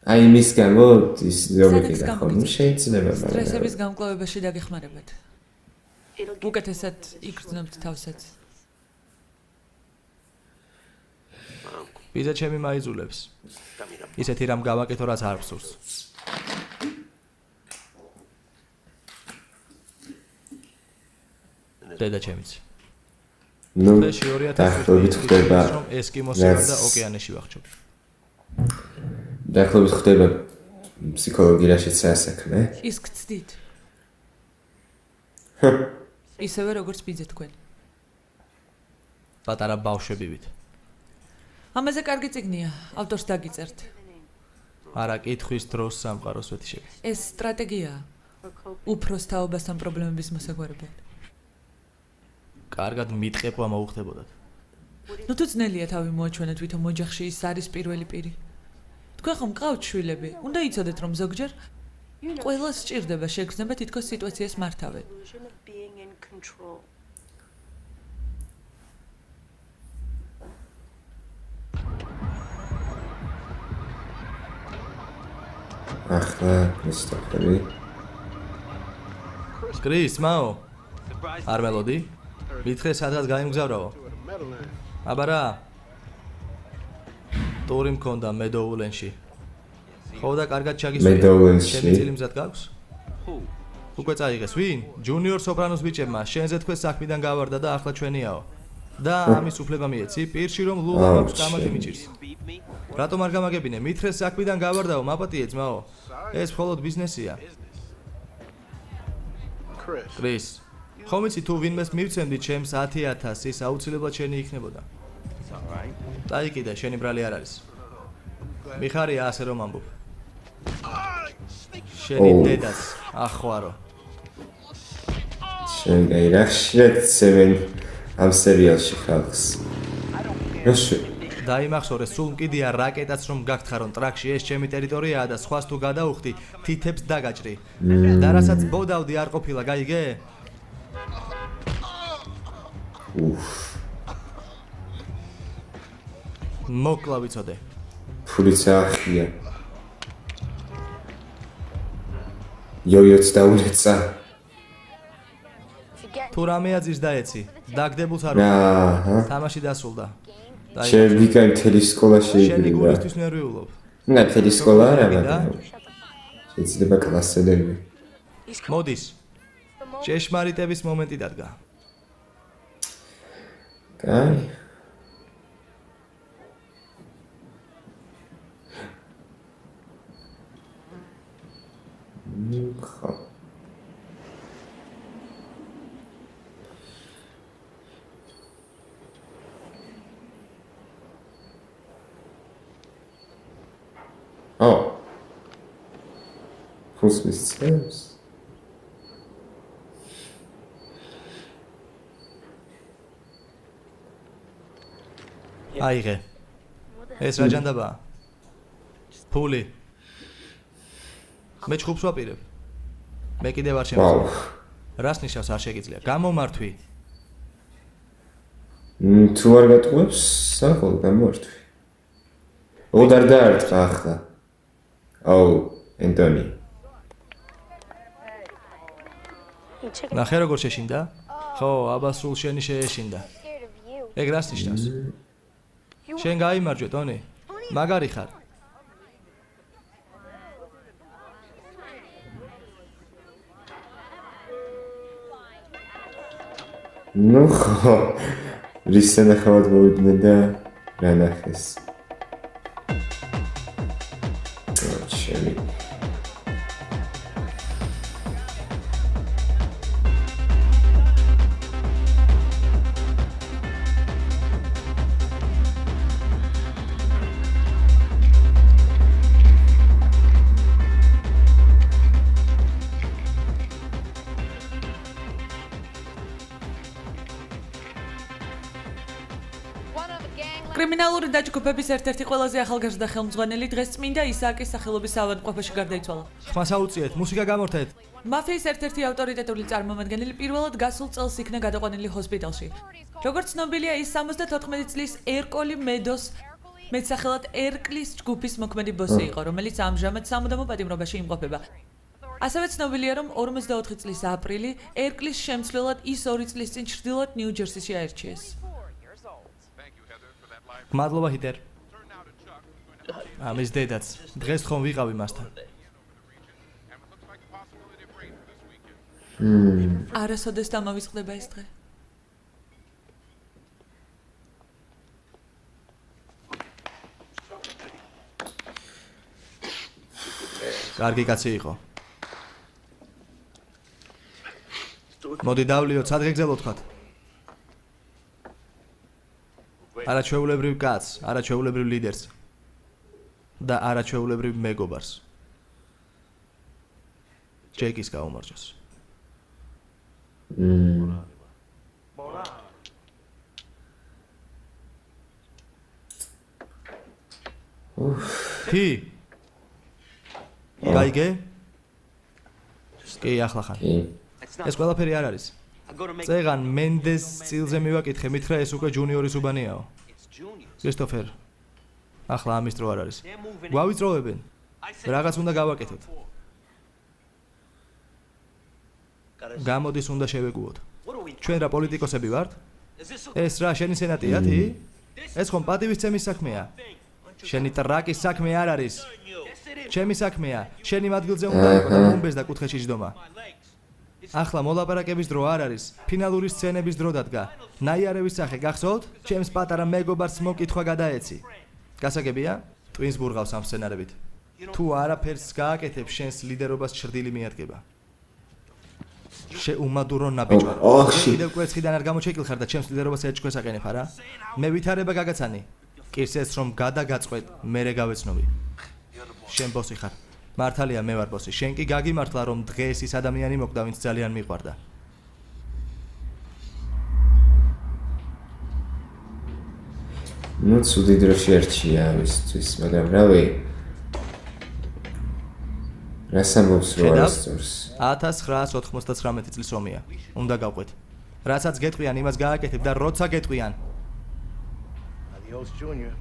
აი მის გამო ის ზოგადად ხომ შეიძლება სტრესების გამკლავებაში დაგეხმარებათ. უკეთესად იგრძნობთ თავსაც. ვიზა ჩემი მაიზულებს. ისეთი რამ გავაკეთო, რაც არ გსურს. დედა ჩემიც. ნუ დაახლოებით ხდება ესკიმოსები და ოკეანეში ვახჩობ. დაახლოებით ხდება ფსიქოლოგიაში საქმე. ის გწდით. ისევე როგორც ბიძე თქვენ. პატარა ბავშვებივით. ამაზე კარგი წიგნია, ავტორს დაგიწერთ. არა, კითხვის დროს სამყაროს ვეთიშები. ეს სტრატეგიაა. უფროს თაობასთან პრობლემების მოსაგვარებლად. კარგად მიტყეპვა მოუხდებოდათ. ნუ თუ ძნელია თავი მოაჩვენოთ, ვითომ ოჯახში ის არის პირველი პირი. თქვენ ხომ მყავთ შვილები? უნდა იცოდეთ, რომ ზოგჯერ ყველას სჭირდება შეგრძნება თითქოს სიტუაციას მართავენ. ახლა კრისტოფერი. კრის, მაო. არ მელოდი? მითხრე სადღაც გაიმგზავრავო. აბა რა? ტური მქონდა მედოულენში. ხო და კარგად ჩაგისვია. მედოულენში. შენი წილი მზად გაქვს? უკვე წაიღეს ვინ? ჯუნიორ სოპრანოს ბიჭებმა შენზე თქვენ საქმიდან გავარდა და ახლა ჩვენიაო. და ამის უფლება მიეცი პირში რომ ლულა მაქვს დამატი მიჭირს. რატომ არ გამაგებინე? მითხრე საქმიდან გავარდაო, მაპატიე ძმაო. ეს მხოლოდ ბიზნესია. კრის, ხომ იცი თუ ვინმეს მივცემდი ჩემს 10,000 ის აუცილებლად შენი იქნებოდა. დაიკიდე, შენი ბრალი არ არის. მიხარია ასე რომ ამბობ. შენი დედას ახვარო. შენ გაირახ შეცემენ ამ სერიალში ხალხს. როშე დაიმახსოვრე, სულ მკიდია რაკეტაც რომ გაგთხარონ ტრაქში, ეს ჩემი ტერიტორიაა და სხვას თუ გადაუხდი, თითებს დაგაჭრი. და რასაც ბოდავდი არ ყოფილა, გაიგე? მოკლა ვიცოდე. ფულიც ახია. იოიოც დაუნეცა. თუ რამე აზრის დაეცი, დაგდებულს არ აჰა. თამაში დასრულდა. შენ ვიკაი მთელი სკოლა შენი შეიგრება. გულისთვის ნერვიულობ. და მთელი სკოლა არა, მაგრამ შეიძლება კლასელები. მოდის. ჭეშმარიტების მომენტი დადგა. კაი. ხო. Oh. Christmas stamps. აიღე. ეს რა ჯანდაბაა? ფული. მე ჩხუბს ვაპირებ. მე კიდევ არ შემიძლია. რას ნიშნავს არ შეგიძლია? გამომართვი. თუ არ გატყუებს, სახელ გამოვართვი. ოდარ დაარტყა ახლა. აუ, ენტონი. ნახე როგორ შეშინდა? ხო, აბა სულ შენი შეეშინდა. ეგ რას ნიშნავს? შენ გაიმარჯვე, ტონი. მაგარი ხარ. ნუ ხო. რის სანახავად მოვიდნენ და რა ნახეს. შენი კრიმინალური დაჯგუფების ერთ-ერთი ყველაზე ახალგაზრდა ხელმძღვანელი დღეს წმინდა ისააკის სახელობის ავადმყოფოში გარდაიცვალა. ხმას აუწიეთ, მუსიკა გამორთეთ. მაფიის ერთ-ერთი ავტორიტეტული წარმომადგენელი პირველად გასულ წელს იქნა გადაყვანილი ჰოსპიტალში. როგორც ცნობილია, ის 74 წლის ერკოლი მედოს მეტსახელად ერკლის ჯგუფის მოქმედი ბოსი იყო, რომელიც ამჟამად სამუდამო პატიმრობაში იმყოფება. ასევე ცნობილია, რომ 54 წლის აპრილი ერკლის შემცვლელად ის 2 წლის წინ ჩრდილოეთ ნიუ-ჯერსიში აირჩიეს. მადლობა ჰიტერ. ამის დედაც. დღეს ხომ ვიყავი მასთან. არასოდეს დამავიწყდება ეს დღე. კარგი კაცი იყო. მოდი დავლიოთ, სად გეგზავნოთ ხათ? არაჩვეულებრივ კაცს, არაჩვეულებრივ ლიდერს და არაჩვეულებრივ მეგობარს. ჯეკის გაუმარჯოს. კი. გაიგე? კი, ახლა ხარ. ეს ყველაფერი არ არის. წეგან მენდეს წილზე მივაკითხე, მითხრა ეს უკვე ჯუნიორის უბანიაო. კრისტოფერ. ახლა ამის დრო არ არის. გვავიწროვებენ. რაღაც უნდა გავაკეთოთ. გამოდის უნდა შევეგუოთ. ჩვენ რა პოლიტიკოსები ვართ? ეს რა შენი სენატია თი? ეს ხომ პატივისცემის საქმეა. შენი ტრაკის საქმე არ არის. ჩემი საქმეა. შენი მადგილზე უნდა იყო და მომბეს და კუთხეში ჯდომა. ახლა მოლაპარაკების დრო არ არის. ფინალური სცენების დრო დადგა. ნაიარევის სახე გახსოვთ? ჩემს პატარა მეგობარს მოკითხვა გადაეცი. გასაგებია? ტვინს ბურღავს ამ სცენარებით. თუ არაფერს გააკეთებ, შენს ლიდერობას ჩრდილი მიადგება. შეუმადურო ნაბიჯვარო. კიდევ კვერცხიდან არ გამოჩეკილ ხარ და ჩემს ლიდერობას ეჭქვეს აყენებ არა? მე ვითარება გაგაცანი. კირს რომ გადაგაწყვეტ, მერე გავეცნობი. შენ ბოსი ხარ. მართალია მე ვარ ბოსი. შენ კი გაგიმართლა რომ დღეს ის ადამიანი მოკვდა, ვინც ძალიან მიყვარდა. ნუ ცუდი დრო შეერჩია ამისთვის, მაგრამ რავი. რას ამბობს რო არასწორს? 1999 წლის ომია. უნდა გავყვეთ. რასაც გეტყვიან, იმას გააკეთებ და როცა გეტყვიან. Adios, Junior.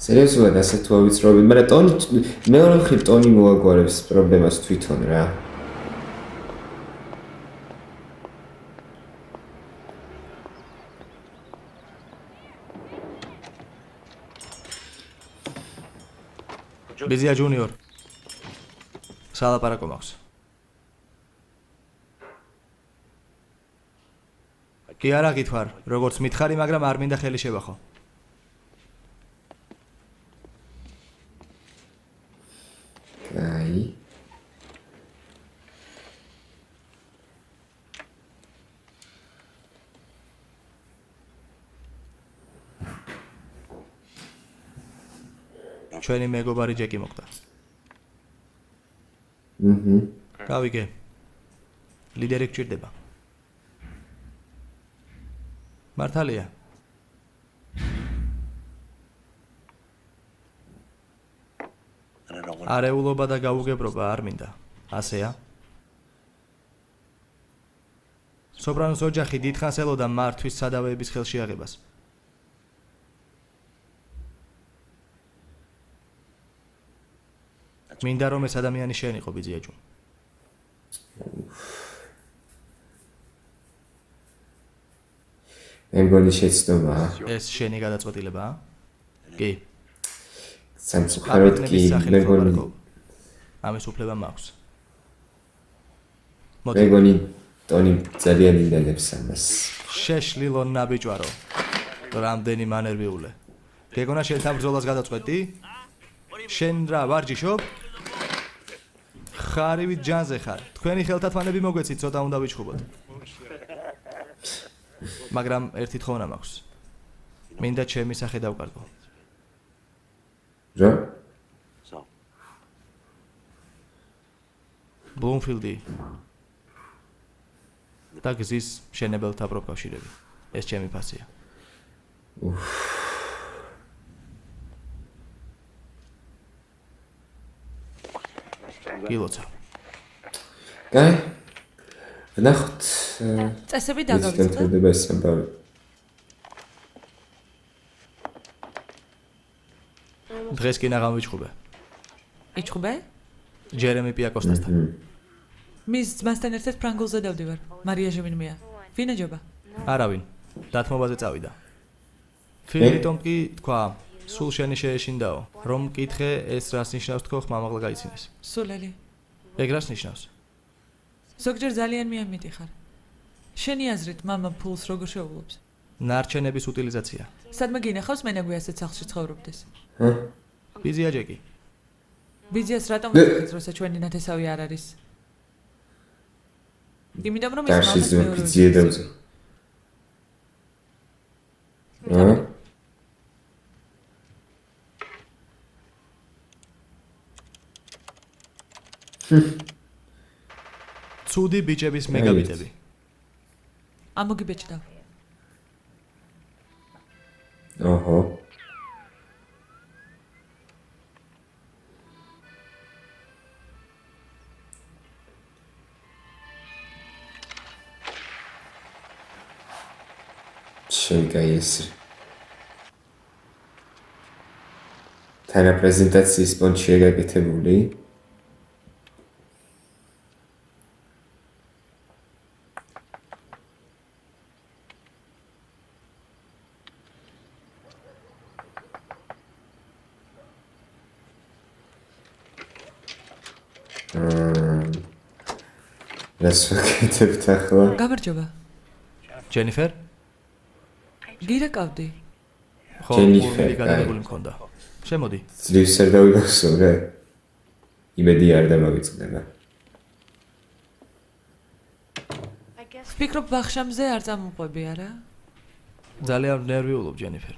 სერიოზულად ასე თუ ავიწროებით, მაგრამ ტონი მეორე მხრივ ტონი მოაგვარებს პრობლემას თვითონ რა. ბიზია ჯუნიორ. სალაპარაკო მაქვს. კი არა გითვარ, როგორც მითხარი, მაგრამ არ მინდა ხელი შევახო. აი. ჩვენი მეგობარი ჯეკი მოკვდა. გავიგე. ლიდერი გჭირდება. მართალია. არეულობა და გაუგებრობა არ მინდა. ასეა? სოპრანოს ოჯახი დიდხანს ელოდა მართვის სადავეების ხელში აღებას. მინდა რომ ეს ადამიანი შენ იყო ბიზიაჯუ. მე მგონი შეცდომაა. ეს შენი გადაწყვეტილებაა? კი. სამწუხაროდ კი, მე მგონი ამის უფლება მაქვს. მე მგონი ტონი ძალიან ინდენებს ამას. შეშლილო ნაბიჯვარო. რამდენი მანერვიულე. გეგონა შენ თან ბრძოლას გადაწყვეტი? შენ რა ვარჯიშობ? ხარივით ჯანზე ხარ. თქვენი ხელთათმანები მოგვეცით, ცოტა უნდა ვიჩხუბოთ. მაგრამ ერთი თხოვნა მაქვს. მინდა ჩემი სახე დავკარგო. რა? ბლუმფილდი და გზის მშენებელთა პროფკავშირები. ეს ჩემი ფასია. გილოცა. კაი. ვნახოთ. წესები დაგავიწყდა. შეიძლება ეს ამბავი. დღეს კი ნაღამ ვიჩხუბე. იჩხუბე? ჯერემი პიაკოსტასთან. მის ძმასთან ერთად ფრანგულზე დავდივარ. მარია ჟემინმია. ვინ ეჯობა? არავინ. დათმობაზე წავიდა. ფილიტომ კი თქვა, სულ შენი შეეშინდაო. რომ მკითხე, ეს რას ნიშნავს თქო, ხმამაღლა გაიცინეს. სულელი. ეგ რას ნიშნავს? ზოგჯერ ძალიან მიამიტი ხარ. შენი აზრით, მამა ფულს როგორ შეუვლობს? ნარჩენების უტილიზაცია. სადმე გინახავს მენაგვი ასეთ სახლში ცხოვრობდეს? ბიზია ჯეკი. ბიზიას რატომ ვიხეთ, როცა ჩვენი ნათესავი არ არის? იმიტომ რომ ის მამას მეორე ბიზია დავზე. ცუდი ბიჭების მეგაბიტები. ამოგიბეჭდა. ოჰო. შევიკაი ეს თანა პრეზენტაციის პონჩია გაკეთებული რას ვაკეთებთ ახლა? გამარჯობა. ჯენიფერ? გირეკავდი. ხო, ჯენიფერ, გადაგებული მქონდა. შემოდი. ძლივს არ დავიგოსო რა. იმედი არ დამავიწყდება. ვფიქრობ ბახშამზე არ წამოყვები, არა? ძალიან ნერვიულობ, ჯენიფერ.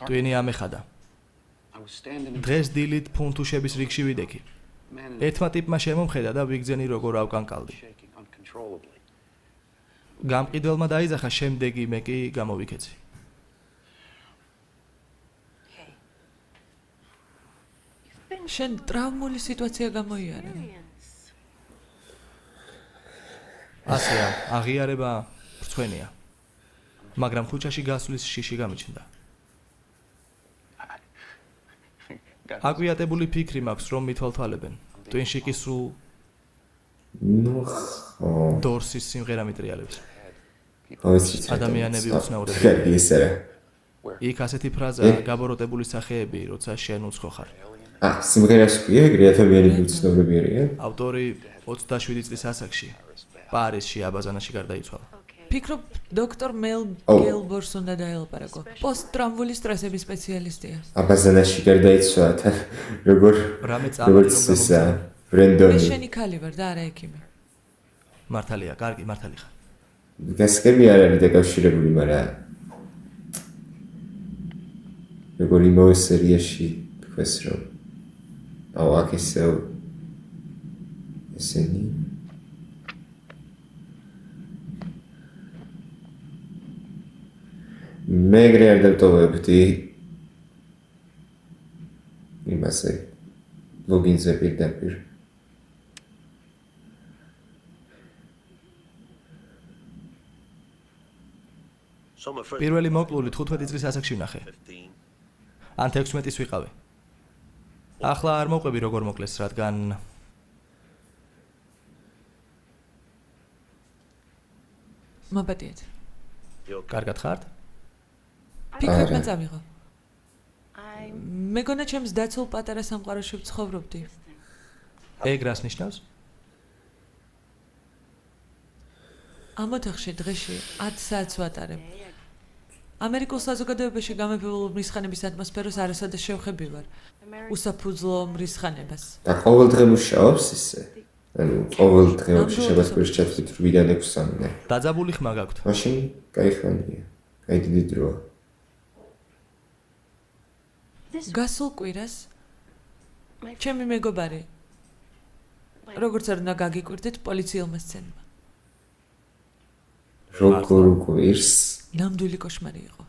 ტვინი ამეხადა. დღეს დილით ფუნთუშების რიგში ვიდექი. ერთმა ტიპმა შემომხედა და ვიგზენი როგორ ავკანკალდი. გამყიდველმა დაიძახა, შემდეგი მე კი გამოვიქეცი. შენ ტრავმული სიტუაცია გამოიარე. ასეა, აღიარება რცხვენია. მაგრამ ქუჩაში გასვლის შიში გამიჩნდა. აგვიატებული ფიქრი მაქვს, რომ მithვალთვალებენ. ტვინში კი სულ დორსის სიმღერა მიტრიალებს. ადამიანები უცნაურები. კარგი ის არა. იქ ასეთი ფრაზა გაბოროტებული სახეები, როცა შენ უცხო ხარ. სიმღერას ქვია, ეგრე ადამიანები უცნაურები არიან. ავტორი 27 წლის ასაკში პარიზში აბაზანაში გარდაიცვალა. ფიქრობ დოქტორ მელ გელბორს უნდა დაელაპარაკო. პოსტტრაუმული სტრესების სპეციალისტია. აბაზანაში გარდაიცვალა თან როგორ წესა მე ბრენდონი. შენი ქალი ვარ და არა ექიმი. მართალია, კარგი, მართალი ხარ. გასკები არ არის დაკავშირებული, მაგრამ როგორ იმავე სერიაში თქვეს რომ აქ ისე ესენი მე ეგრე არ დავტოვებდი იმასე ლოგინზე პირდაპირ პირველი მოკლული 15 წლის ასაკში ვნახე. ან 16-ის ვიყავი. ახლა არ მოყვები როგორ მოკლეს, რადგან მობატიეთ. კარგად ხართ? ფიქრობ წამიღო. მეგონა ჩემს დაცულ პატარა სამყაროში ვცხოვრობდი. ეგ რას ნიშნავს? ამ ოთახში დღეში 10 საათს ვატარებ. ამერიკულ საზოგადოებაში გამეფებული მრისხანების ატმოსფეროს არასოდეს შევხები ვარ. უსაფუძვლო მრისხანებას. და ყოველ დღე მუშაობს ისე? ანუ ყოველ დღე შაბათს ჩათვლით 8-დან 6-მდე. დაძაბული ხმა გაქვთ. მაშინ კაი ხანია. კაი დიდი დროა. გასულ კვირას ჩემი მეგობარი როგორც არ უნდა გაგიკვირდეთ პოლიციელმა სცენმა. როგორ კვირს? ნამდვილი კოშმარი იყო.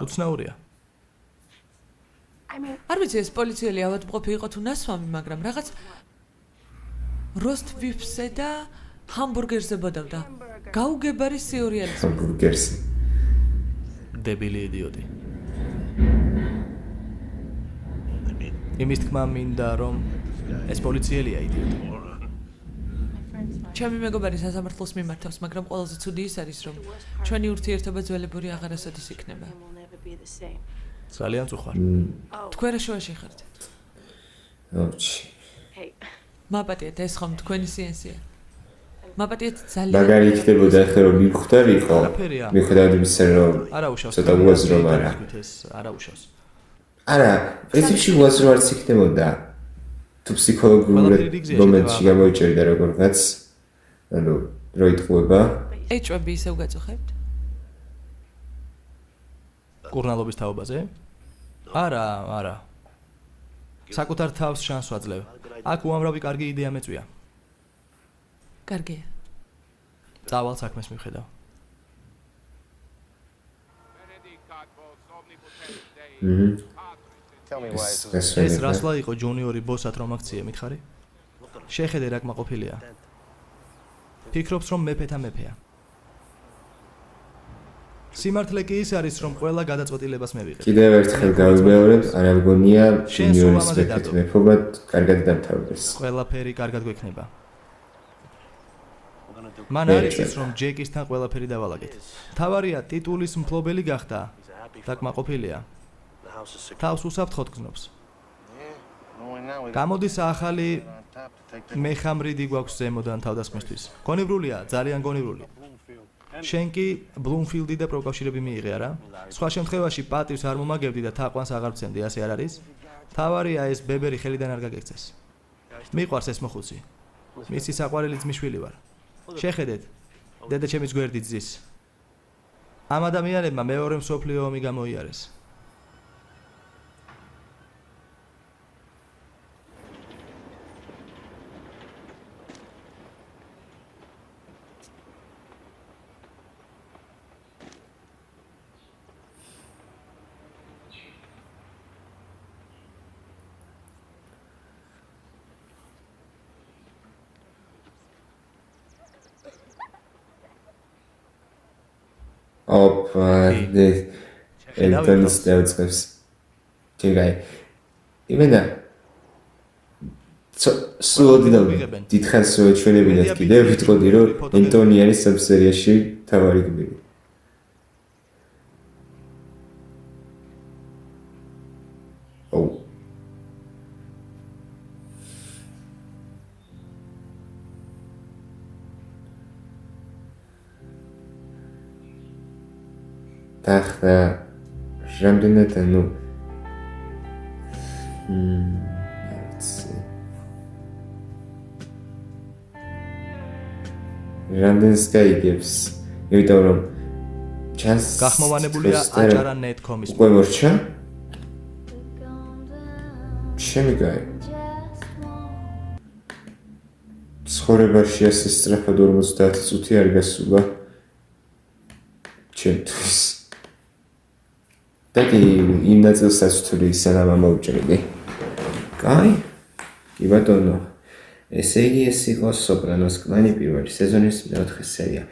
უცნაურია. არ ვიცი ეს პოლიციელი ავადმყოფი იყო თუ ნასვამი, მაგრამ რაღაც როსტბიფსე და ჰამბურგერზე ბოდავდა. გაუგებარი სიურიალიზმი. ჰამბურგერზე. დებილი იდიოტი. იმის თქმა მინდა რომ ეს პოლიციელია იდიოტი. ჩემი მეგობარი სასამართლოს მიმართავს, მაგრამ ყველაზე ცუდი ის არის, რომ ჩვენი ურთიერთობა ძველებური აღარასოდეს იქნება. ძალიან წუხარ. თქვენ რა შუაში ხართ? ოჩი. მაპატიეთ, ეს ხომ თქვენი სიენსია. მაპატიეთ ძალიან. მაგარი იქნებოდა ახლა რომ მივხვდარიყო. მიხვდარდი ისე რომ არა უშავს. ცოტა უაზრო არა. არა უშავს. არა, პრინციპში უაზრო არც იქნებოდა. თუ ფსიქოლოგიურად მომენტში გამოიჭერდა როგორღაც ანუ რო იტყუება. ეჭვები ისევ გაწუხებთ? კურნალობის თაობაზე? არა. საკუთარ თავს შანსს ვაძლევ. აქ უამრავი კარგი იდეა მეწვია. კარგია. წავალ საქმეს მივხედავ. ეს ეს რასლა იყო ჯუნიორი ბოსად რომ აქცია მითხარი? შეხედე რა კმაყოფილია. ფიქრობს რომ მეფეთა მეფეა. სიმართლე კი ის არის რომ ყველა გადაწყვეტილებას მე ვიღებ. კიდევ ერთხელ გავიმეორებ, არ ამგონია ჯუნიორის მეფეთ მეფობა კარგად დამთავრდეს. ყველაფერი კარგად გვექნება. მან არ იცის რომ ჯეკისთან ყველაფერი დავალაგეთ. თავარია ტიტულის მფლობელი გახდა და კმაყოფილია. თავს უსაფრთხოდ გზნობს. გამოდის ახალი მეხამრიდი გვაქვს ზემოდან თავდასხმისთვის. გონივრულია, ძალიან გონივრული. შენ კი ბლუმფილდი და პროკავშირები მიიღე არა? სხვა შემთხვევაში პატივს არ მომაგებდი და თაყვანს აღარ ვცემდი, ასე არ არის? თავარია ეს ბებერი ხელიდან არ გაგექცეს. მიყვარს ეს მოხუცი. მისი საყვარელი ძმის შვილი ვარ. შეხედეთ, დედა ჩემის გვერდით ზის. ამ ადამიანებმა მეორე მსოფლიო ომი გამოიარეს. ელტონის დაუწყებს. ჯეგაი. იმენა სულოდიდან დიდხანს ჩვენებინათ კიდევ ვიტყოდი რომ ენტონი არის ამ სერიაში თავარი გმირი. ოუ. ახლა რამდენად ანუ რამდენს გაიგებს იმიტომ რომ ჩანს გახმოვანებულია acharan.net.com-ის უკვე მორჩა შემიგაი ცხოვრებაში ასე სწრაფად 50 წუთი არ გასულა ჩემთვის და იმ ნაწილსაც ვთვლი სანამ ამოვჭრიდი. კაი? კი ბატონო. ესე იგი ეს იყო სოპრანოს კლანი პირველი სეზონის 4 სერია.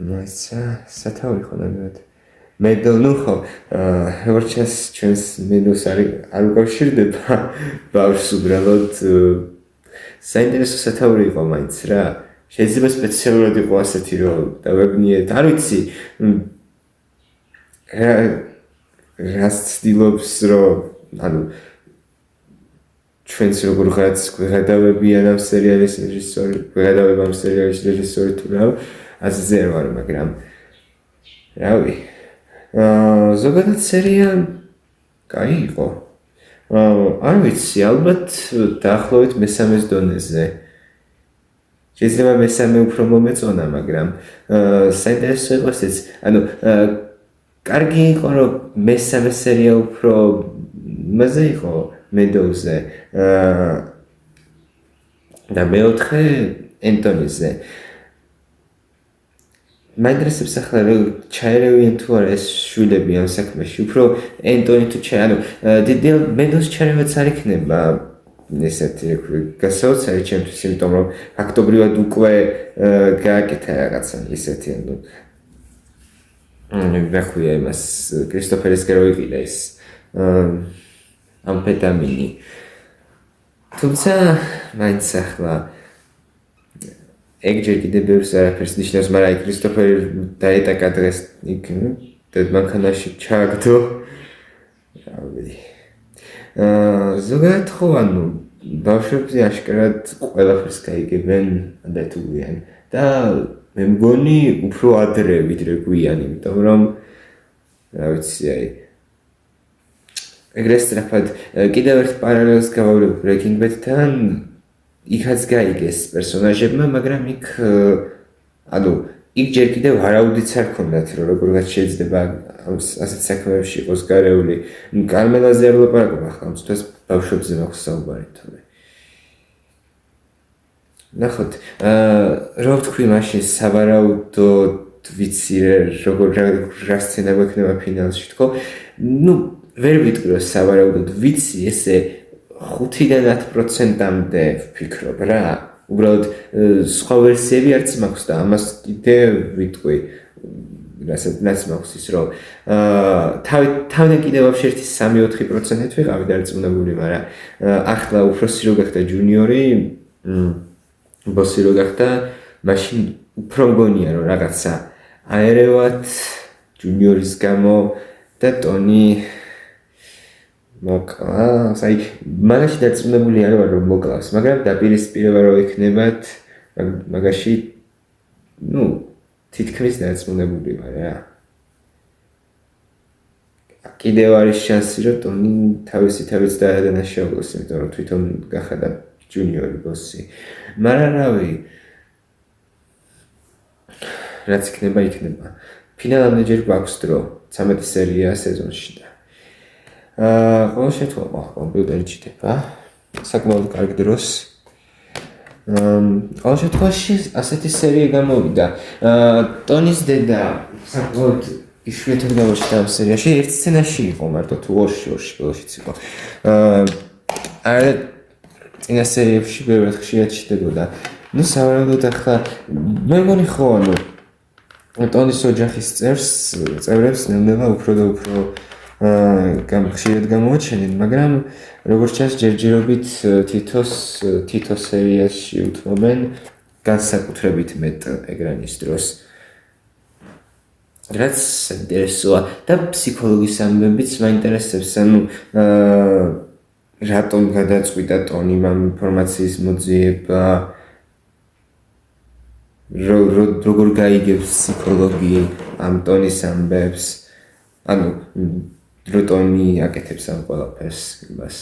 მაიცა სათავე ხო ნამდვილად. მე ნუ ხო როგორც ჩანს ჩვენს მენუს არ უკავშირდება ბავშვს უბრალოდ საინტერესო სათავე იყო მაინც რა. შეიძლება სპეციალურად იყო ასეთი რომ დავებნიეთ, არ ვიცი. რას ცდილობს რომ ანუ ჩვენს როგორღაც გვეღადავებიან ამ სერიალის რეჟისორი, გვეღადავება ამ სერიალის რეჟისორი თუ რა, ასე არ ვარ, მაგრამ რავი. ზოგადად სერია კაი იყო. არ ვიცი, ალბათ დაახლოებით მესამეს დონეზე. შეიძლება მესამე უფრო მომეწონა, მაგრამ საინტერესო იყო ესეც, ანუ კარგი იყო რომ მესამე სერია უფრო მასე იყო მედოუზე და მეოთხე ენტონიზე. მაინტერესებს ახლა რომ ჩაერევიან თუ არა ეს შვილები ამ საქმეში, უფრო ენტონი თუ ანუ დიდი მედოუს ჩარევაც არ იქნება ესეთი გასაოცარი ჩემთვის, იმიტომ რომ ფაქტობრივად უკვე გააკეთა რაღაცა ისეთი ანუ ვახვია იმას კრისტოფერის გეროიყიდა ეს ამფეტამინი. თუმცა მაინც ახლა ეგ ჯერ კიდევ ბევრს არაფერს ნიშნავს, მაგრამ აი კრისტოფერი დაეტაკა დღეს იქ მანქანაში ჩააგდო. რავი. ზოგადად ხო ანუ ბავშვებზე აშკარად ყველაფერს გაიგებენ და თუიან და მე მგონი უფრო ადრე ვიდრე გვიან, იმიტომ რომ რა ვიცი აი ეგრე სწრაფად კიდევ ერთ პარალელს გავავლებ Breaking Bad-თან იქაც გაიგეს პერსონაჟებმა, მაგრამ იქ ანუ იქ ჯერ კიდევ ვარაუდიც არ ქონდათ რომ როგორღაც შეიძლება ასეთ საქმეებში იყოს გარეული. კარმენაზე არ ვლაპარაკობ ახლა, ამისთვის ბავშვებზე მაქვს საუბარი თორე. ნახოთ, რა ვთქვი მაშინ სავარაუდოდ ვიცი როგორ რა სცენა გვექნება ფინალში თქო. ნუ ვერ ვიტყვი რომ სავარაუდოდ ვიცი, ესე 5-დან 10%-მდე ვფიქრობ რა. უბრალოდ სხვა ვერსიები არც მაქვს და ამას კიდე ვიტყვი. რაც მაქვს ის რომ თავიდან კიდევ ვაფშე ერთი 3-4%-ით ვიყავი დარწმუნებული, მაგრამ ახლა უფროსი რო გახდა ჯუნიორი, ბოსი რო გახდა, მაშინ უფრო მგონია რომ რაღაცა აერევათ ჯუნიორის გამო და ტონი მოკლავს. აი, მაგაში დარწმუნებული არ ვარ რომ მოკლავს, მაგრამ დაპირისპირება რო იქნებათ, მაგაში თითქმის დარწმუნებული ვარ რა. კიდევ არის შანსი რომ ტონი თავის დაადანაშაულოს, იმიტომ რომ თვითონ გახადა ჯუნიორი ბოსი. მაგრამ რავი, რაც იქნება. ფინალამდე ჯერ გვაქვს დრო, 13 სერია სეზონში და ყოველ შემთხვევაში კომპიუტერი ჩიტება, საკმაოდ კარგ დროს. ყოველ შემთხვევაში ასეთი სერია გამოვიდა. ტონის დედა საკმაოდ იშვიათად გამოჩნდა ამ სერიაში, ერთ სცენაში იყო მარტო თუ ორში ბოლოშიც იყო. არა წინა სერიებში ბევრად ხშირად ჩნდებოდა. სავარაუდოდ ახლა მე მგონი ხო ტონის ოჯახის წევრებს ნელ-ნელა უფრო და უფრო ხშირად გამოაჩენენ, მაგრამ როგორც ჩანს ჯერჯერობით თითო სერიაში უთმობენ განსაკუთრებით მეტ ეკრანის დროს. რაც საინტერესოა და ფსიქოლოგის ამბებიც მაინტერესებს, რატომ გადაწყვიტა ტონიმ ამ ინფორმაციის მოძიება, როგორ გაიგებს ფსიქოლოგი ამ ტონის ამბებს, რო ტონი აკეთებს ამ ყველაფერს იმას.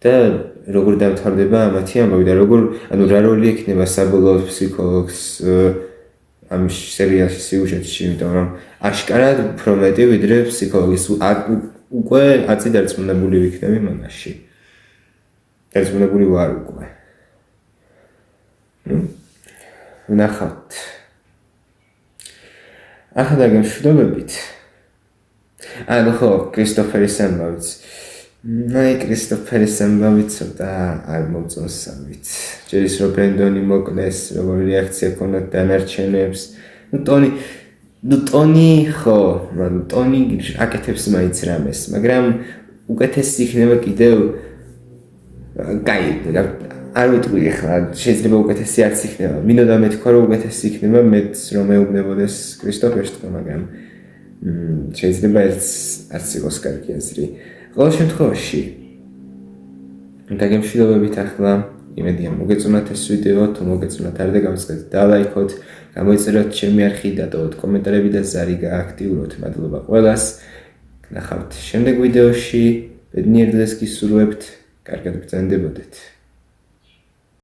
და როგორ დამთავრდება ამათი ამბავი და რა როლი ექნება საბოლოოდ ფსიქოლოგს ამ სერიალში სიუჟეტში, იმიტომ რომ აშკარად უფრო მეტი ვიდრე ფსიქოლოგის უკვე აწი დარწმუნებული ვიქნები მამაში. დარწმუნებული ვარ უკვე. ვნახავთ. ახლა გამშვიდობებით. ხო, კრისტოფერის ამბავიც. კრისტოფერის ამბავიც ცოტა არ მომწონსავით. ჯერის რომ ბრენდონი მოკლეს, როგორი რეაქცია ქონდათ დანარჩენებს. ტონი ხო, ტონი აკეთებს მაინც რამეს, მაგრამ უკეთესი იქნება კიდევ არ ვიტყვი ახლა, შეიძლება უკეთესი არც იქნება. მინდოდა მეთქვა რომ უკეთესი იქნება, მეც რომ მეუბნებოდეს კრისტოფერს თქვა, მაგრამ შეიძლება არც იყოს კარგი აზრი. ყოველ შემთხვევაში დაგემშვიდობებით ახლა. იმედია მოგეწონათ ეს ვიდეო, თუ მოგეწონათ არ დაგამწყეთ და ლაიქოთ, გამოიწეროთ ჩემი არხი, დატოვოთ კომენტარები და ზარი გააქტიუროთ. მადლობა ყველას. ნახავთ შემდეგ ვიდეოში. ბედნიერ დღეს გისურვებთ. კარგად ბრძანდებოდეთ.